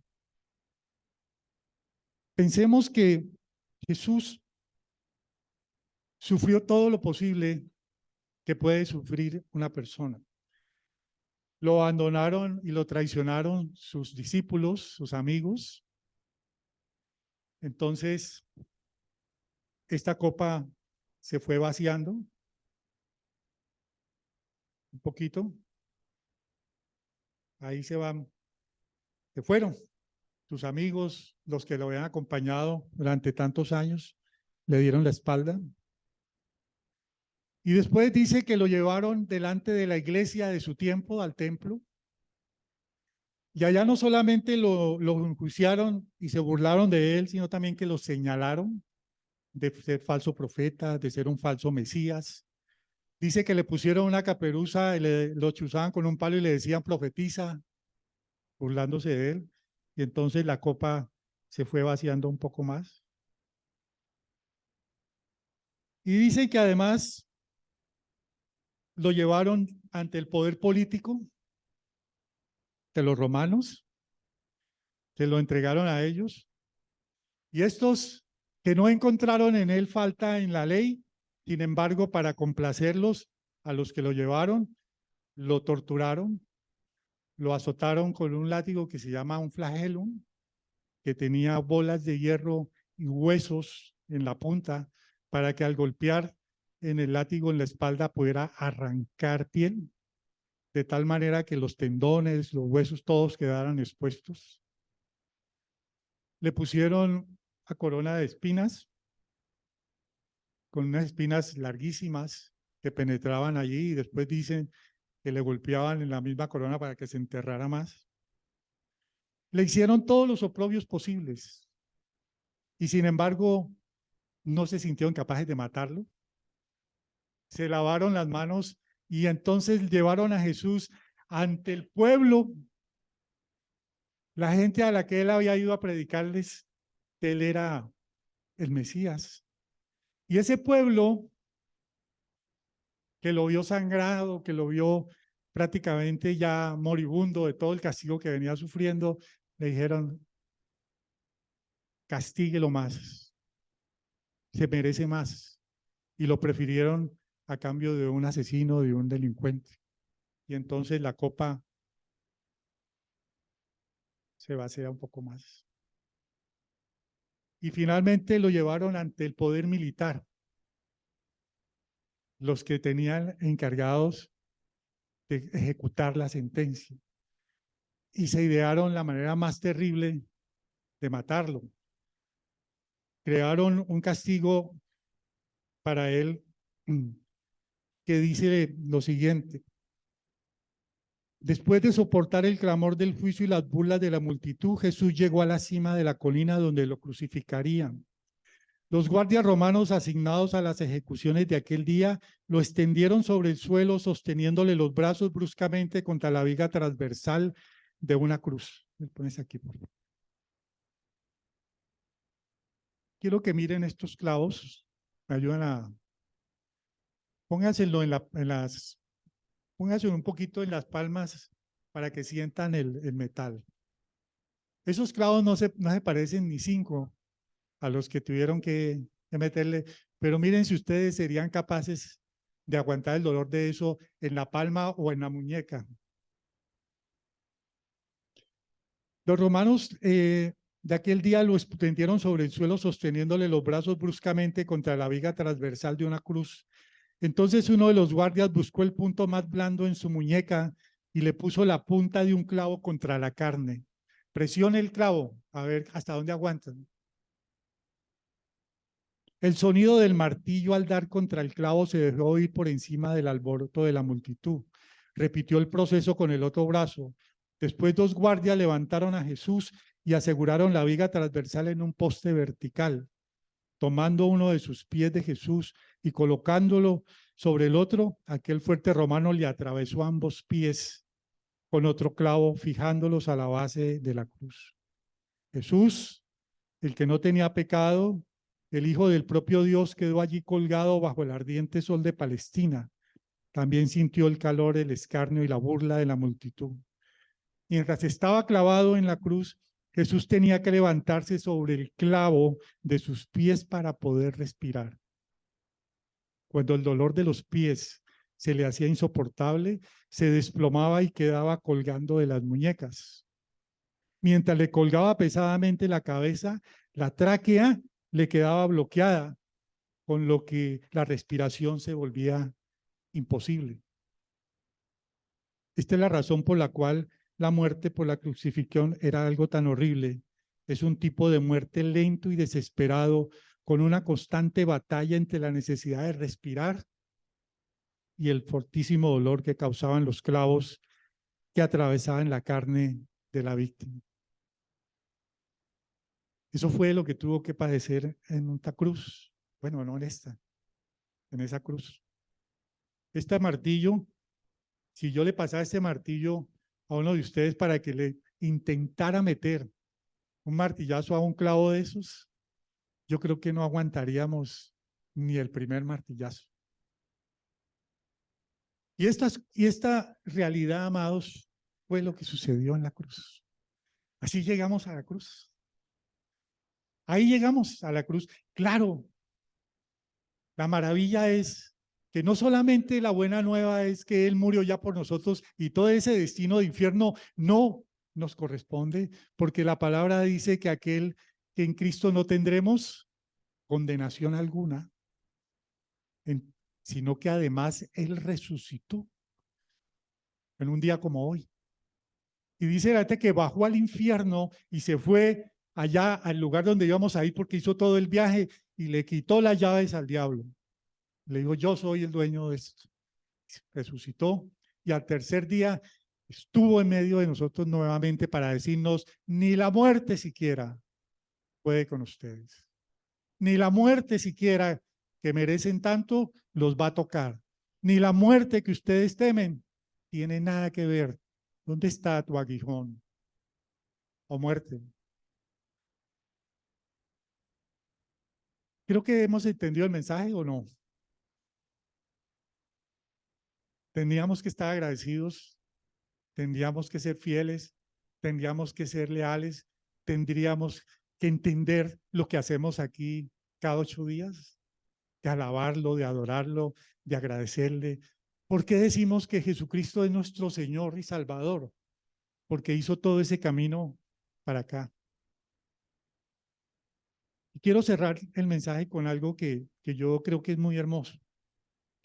Pensemos que Jesús sufrió todo lo posible que puede sufrir una persona. Lo abandonaron y lo traicionaron sus discípulos, sus amigos. Entonces, esta copa se fue vaciando un poquito. Ahí se fueron. sus amigos, los que lo habían acompañado durante tantos años, le dieron la espalda. Y después dice que lo llevaron delante de la iglesia de su tiempo, al templo. Y allá no solamente lo enjuiciaron y se burlaron de él, sino también que lo señalaron de ser falso profeta, de ser un falso Mesías. Dice que le pusieron una caperuza y lo chuzaban con un palo y le decían profetiza, burlándose de él. Y entonces la copa se fue vaciando un poco más. Y dice que además lo llevaron ante el poder político de los romanos, se lo entregaron a ellos. Y estos que no encontraron en él falta en la ley, sin embargo, para complacerlos a los que lo llevaron, lo torturaron, lo azotaron con un látigo que se llama un flagellum, que tenía bolas de hierro y huesos en la punta, para que al golpear en el látigo en la espalda pudiera arrancar piel, de tal manera que los tendones, los huesos, todos quedaran expuestos. Le pusieron a corona de espinas, con unas espinas larguísimas que penetraban allí, y después dicen que le golpeaban en la misma corona para que se enterrara más. Le hicieron todos los oprobios posibles y sin embargo no se sintieron capaces de matarlo. Se lavaron las manos y entonces llevaron a Jesús ante el pueblo, la gente a la que él había ido a predicarles que él era el Mesías. Y ese pueblo que lo vio sangrado, que lo vio prácticamente ya moribundo de todo el castigo que venía sufriendo, le dijeron, castíguelo más, se merece más. Y lo prefirieron a cambio de un asesino, de un delincuente. Y entonces la copa se vacía un poco más. Y finalmente lo llevaron ante el poder militar, los que tenían encargados de ejecutar la sentencia. Y se idearon la manera más terrible de matarlo. Crearon un castigo para él que dice lo siguiente: después de soportar el clamor del juicio y las burlas de la multitud, Jesús llegó a la cima de la colina donde lo crucificarían. Los guardias romanos asignados a las ejecuciones de aquel día lo extendieron sobre el suelo, sosteniéndole los brazos bruscamente contra la viga transversal de una cruz. Me pones aquí, por favor. Quiero que miren estos clavos. Me ayudan a... Pónganselo pónganselo un poquito en las palmas para que sientan el metal. Esos clavos no se parecen ni 5 a los que tuvieron que meterle, pero miren si ustedes serían capaces de aguantar el dolor de eso en la palma o en la muñeca. Los romanos de aquel día lo extendieron sobre el suelo sosteniéndole los brazos bruscamente contra la viga transversal de una cruz. Entonces uno de los guardias buscó el punto más blando en su muñeca y le puso la punta de un clavo contra la carne. Presione el clavo, a ver hasta dónde aguantan. El sonido del martillo al dar contra el clavo se dejó oír por encima del alboroto de la multitud. Repitió el proceso con el otro brazo. Después 2 guardias levantaron a Jesús y aseguraron la viga transversal en un poste vertical. Tomando uno de sus pies de Jesús y colocándolo sobre el otro, aquel fuerte romano le atravesó ambos pies con otro clavo, fijándolos a la base de la cruz. Jesús, el que no tenía pecado, el Hijo del propio Dios, quedó allí colgado bajo el ardiente sol de Palestina. También sintió el calor, el escarnio y la burla de la multitud. Mientras estaba clavado en la cruz, Jesús tenía que levantarse sobre el clavo de sus pies para poder respirar. Cuando el dolor de los pies se le hacía insoportable, se desplomaba y quedaba colgando de las muñecas. Mientras le colgaba pesadamente la cabeza, la tráquea le quedaba bloqueada, con lo que la respiración se volvía imposible. Esta es la razón por la cual la muerte por la crucifixión era algo tan horrible, Es un tipo de muerte lento y desesperado, con una constante batalla entre la necesidad de respirar y el fortísimo dolor que causaban los clavos que atravesaban la carne de la víctima. Eso fue lo que tuvo que padecer en una cruz. Bueno, no en esta, en esa cruz. Este martillo, si yo le pasara este martillo a uno de ustedes para que le intentara meter un martillazo a un clavo de esos, yo creo que no aguantaríamos ni el primer martillazo. Y esta realidad, amados, fue lo que sucedió en la cruz. Así llegamos a la cruz. Ahí llegamos a la cruz. Claro, la maravilla es que no solamente la buena nueva es que Él murió ya por nosotros y todo ese destino de infierno no nos corresponde, porque la palabra dice que aquel que en Cristo no tendremos condenación alguna, sino que además Él resucitó en un día como hoy. Y dice la gente que bajó al infierno y se fue allá al lugar donde íbamos a ir porque hizo todo el viaje y le quitó las llaves al diablo. Le dijo, yo soy el dueño de esto. Resucitó y al tercer día estuvo en medio de nosotros nuevamente para decirnos, ni la muerte siquiera puede con ustedes. Ni la muerte siquiera que merecen tanto los va a tocar. Ni la muerte que ustedes temen tiene nada que ver. ¿Dónde está tu aguijón? ¿O muerte? Creo que hemos entendido el mensaje o no. Tendríamos que estar agradecidos, tendríamos que ser fieles, tendríamos que ser leales, tendríamos que entender lo que hacemos aquí cada 8 días, de alabarlo, de adorarlo, de agradecerle. ¿Por qué decimos que Jesucristo es nuestro Señor y Salvador? Porque hizo todo ese camino para acá. Y quiero cerrar el mensaje con algo que yo creo que es muy hermoso.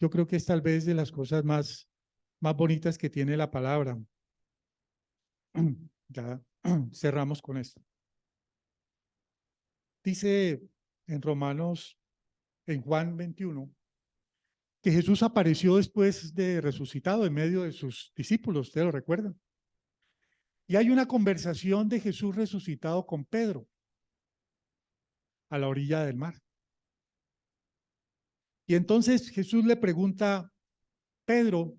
Yo creo que es tal vez de las cosas más bonitas que tiene la palabra. Ya cerramos con esto. Dice en Romanos, en Juan 21, que Jesús apareció después de resucitado en medio de sus discípulos, ¿ustedes lo recuerdan? Y hay una conversación de Jesús resucitado con Pedro a la orilla del mar. Y entonces Jesús le pregunta, Pedro,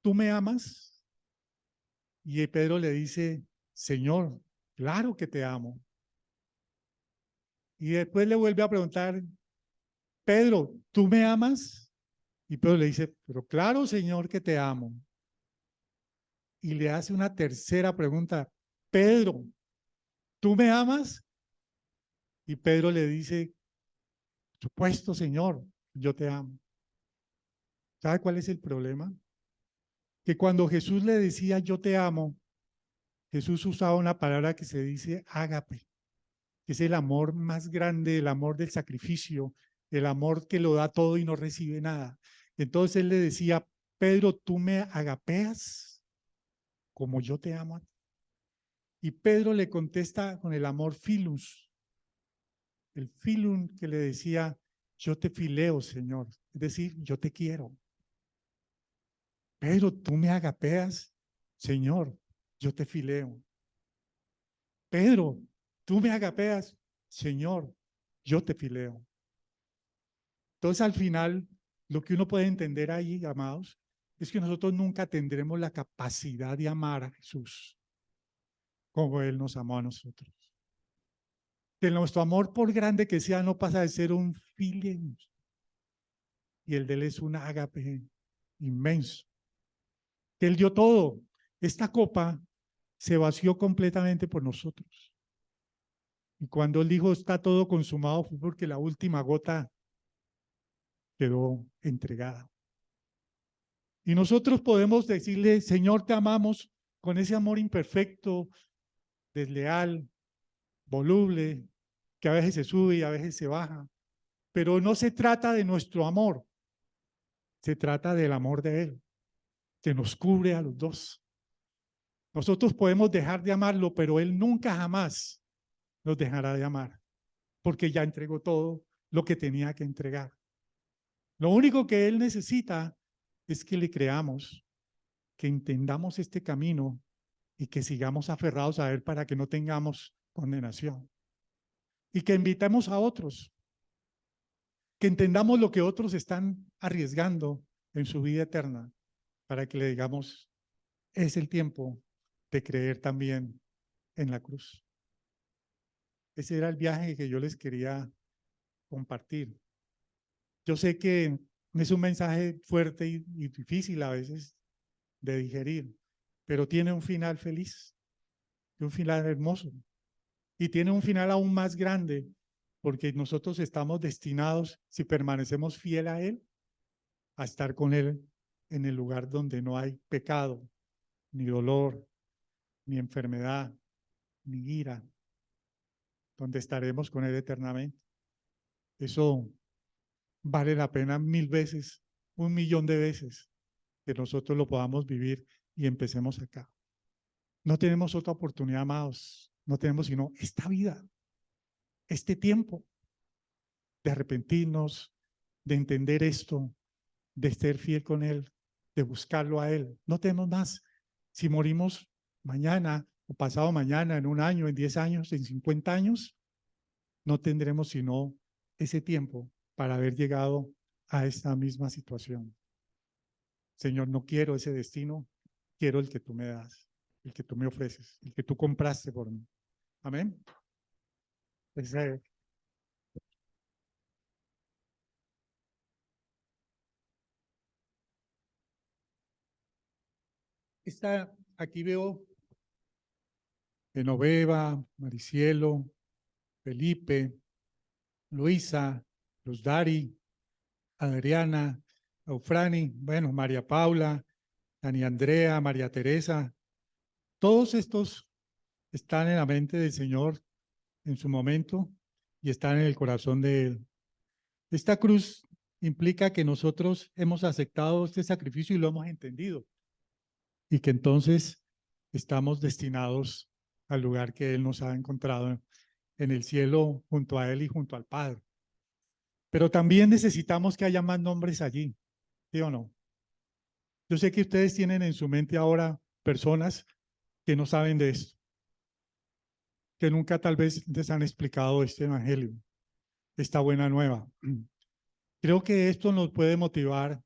¿tú me amas? Y Pedro le dice, Señor, claro que te amo. Y después le vuelve a preguntar, Pedro, ¿tú me amas? Y Pedro le dice, pero claro, Señor, que te amo. Y le hace una tercera pregunta, Pedro, ¿tú me amas? Y Pedro le dice, por supuesto, Señor, yo te amo. ¿Sabe cuál es el problema? Que cuando Jesús le decía, yo te amo, Jesús usaba una palabra que se dice ágape, que es el amor más grande, el amor del sacrificio, el amor que lo da todo y no recibe nada. Entonces él le decía, Pedro, ¿tú me agapeas como yo te amo a ti? Y Pedro le contesta con el amor filus, el filum que le decía, yo te fileo, Señor, es decir, yo te quiero. Pedro, ¿tú me agapeas? Señor, yo te fileo. Pedro, ¿tú me agapeas? Señor, yo te fileo. Entonces, al final, lo que uno puede entender ahí, amados, es que nosotros nunca tendremos la capacidad de amar a Jesús como Él nos amó a nosotros. Que nuestro amor, por grande que sea, no pasa de ser un filio. Y el de Él es un ágape inmenso. Que Él dio todo. Esta copa se vació completamente por nosotros. Y cuando Él dijo, está todo consumado, fue porque la última gota quedó entregada. Y nosotros podemos decirle, Señor, te amamos con ese amor imperfecto, desleal, voluble, que a veces se sube y a veces se baja. Pero no se trata de nuestro amor, se trata del amor de Él, que nos cubre a los dos. Nosotros podemos dejar de amarlo, pero Él nunca jamás nos dejará de amar, porque ya entregó todo lo que tenía que entregar. Lo único que Él necesita es que le creamos, que entendamos este camino y que sigamos aferrados a Él para que no tengamos condenación. Y que invitemos a otros, que entendamos lo que otros están arriesgando en su vida eterna, para que le digamos, es el tiempo de creer también en la cruz. Ese era el viaje que yo les quería compartir. Yo sé que es un mensaje fuerte y difícil a veces de digerir, pero tiene un final feliz, un final hermoso, y tiene un final aún más grande, porque nosotros estamos destinados, si permanecemos fiel a Él, a estar con Él en el lugar donde no hay pecado, ni dolor, ni enfermedad, ni ira, donde estaremos con Él eternamente. Eso vale la pena 1000 veces, 1.000.000 de veces, que nosotros lo podamos vivir y empecemos acá. No tenemos otra oportunidad, amados. No tenemos sino esta vida, este tiempo de arrepentirnos, de entender esto, de ser fiel con Él, de buscarlo a Él. No tenemos más. Si morimos mañana o pasado mañana, en 1 año, en 10 años, en 50 años, no tendremos sino ese tiempo para haber llegado a esta misma situación. Señor, no quiero ese destino, quiero el que tú me das, el que tú me ofreces, el que tú compraste por mí. Amén. Aquí veo Genoveva, Maricielo, Felipe, Luisa, Dari, Adriana, Eufrani, bueno, María Paula, Dani Andrea, María Teresa. Todos estos están en la mente del Señor en su momento y están en el corazón de Él. Esta cruz implica que nosotros hemos aceptado este sacrificio y lo hemos entendido, y que entonces estamos destinados al lugar que Él nos ha encontrado en el cielo, junto a Él y junto al Padre. Pero también necesitamos que haya más nombres allí, ¿sí o no? Yo sé que ustedes tienen en su mente ahora personas que no saben de esto, que nunca tal vez les han explicado este evangelio, esta buena nueva. Creo que esto nos puede motivar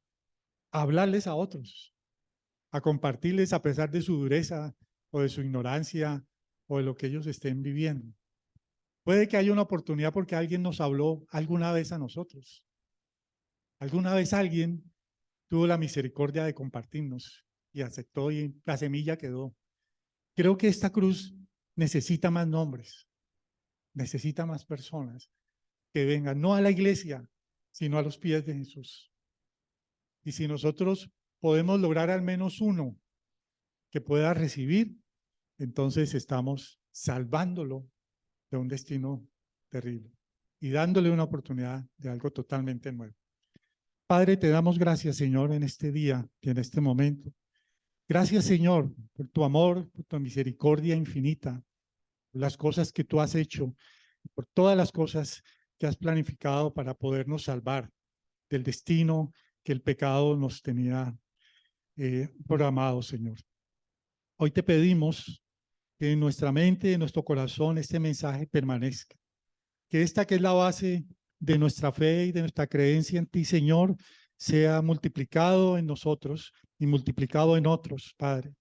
a hablarles a otros, a compartirles a pesar de su dureza o de su ignorancia o de lo que ellos estén viviendo. Puede que haya una oportunidad porque alguien nos habló alguna vez a nosotros. Alguna vez alguien tuvo la misericordia de compartirnos y aceptó y la semilla quedó. Creo que esta cruz necesita más nombres, necesita más personas que vengan, no a la iglesia, sino a los pies de Jesús. Y si nosotros podemos lograr al menos uno que pueda recibir, entonces estamos salvándolo de un destino terrible y dándole una oportunidad de algo totalmente nuevo. Padre, te damos gracias, Señor, en este día y en este momento. Gracias, Señor, por tu amor, por tu misericordia infinita, por las cosas que tú has hecho, por todas las cosas que has planificado para podernos salvar del destino que el pecado nos tenía programado, Señor. Hoy te pedimos que en nuestra mente, en nuestro corazón, este mensaje permanezca. Que esta que es la base de nuestra fe y de nuestra creencia en ti, Señor, sea multiplicado en nosotros y multiplicado en otros, Padre.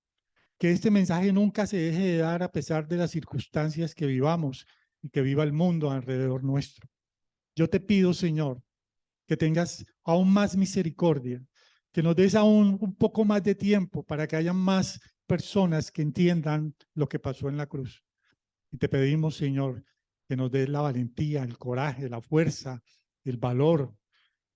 Que este mensaje nunca se deje de dar a pesar de las circunstancias que vivamos y que viva el mundo alrededor nuestro. Yo te pido, Señor, que tengas aún más misericordia, que nos des aún un poco más de tiempo para que haya más personas que entiendan lo que pasó en la cruz. Y te pedimos, Señor, que nos des la valentía, el coraje, la fuerza, el valor,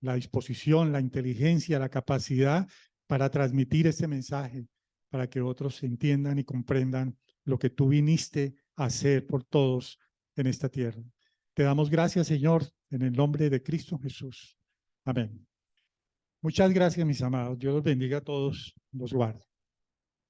la disposición, la inteligencia, la capacidad para transmitir este mensaje, para que otros entiendan y comprendan lo que tú viniste a hacer por todos en esta tierra. Te damos gracias, Señor, en el nombre de Cristo Jesús. Amén. Muchas gracias, mis amados. Dios los bendiga a todos, los guarde.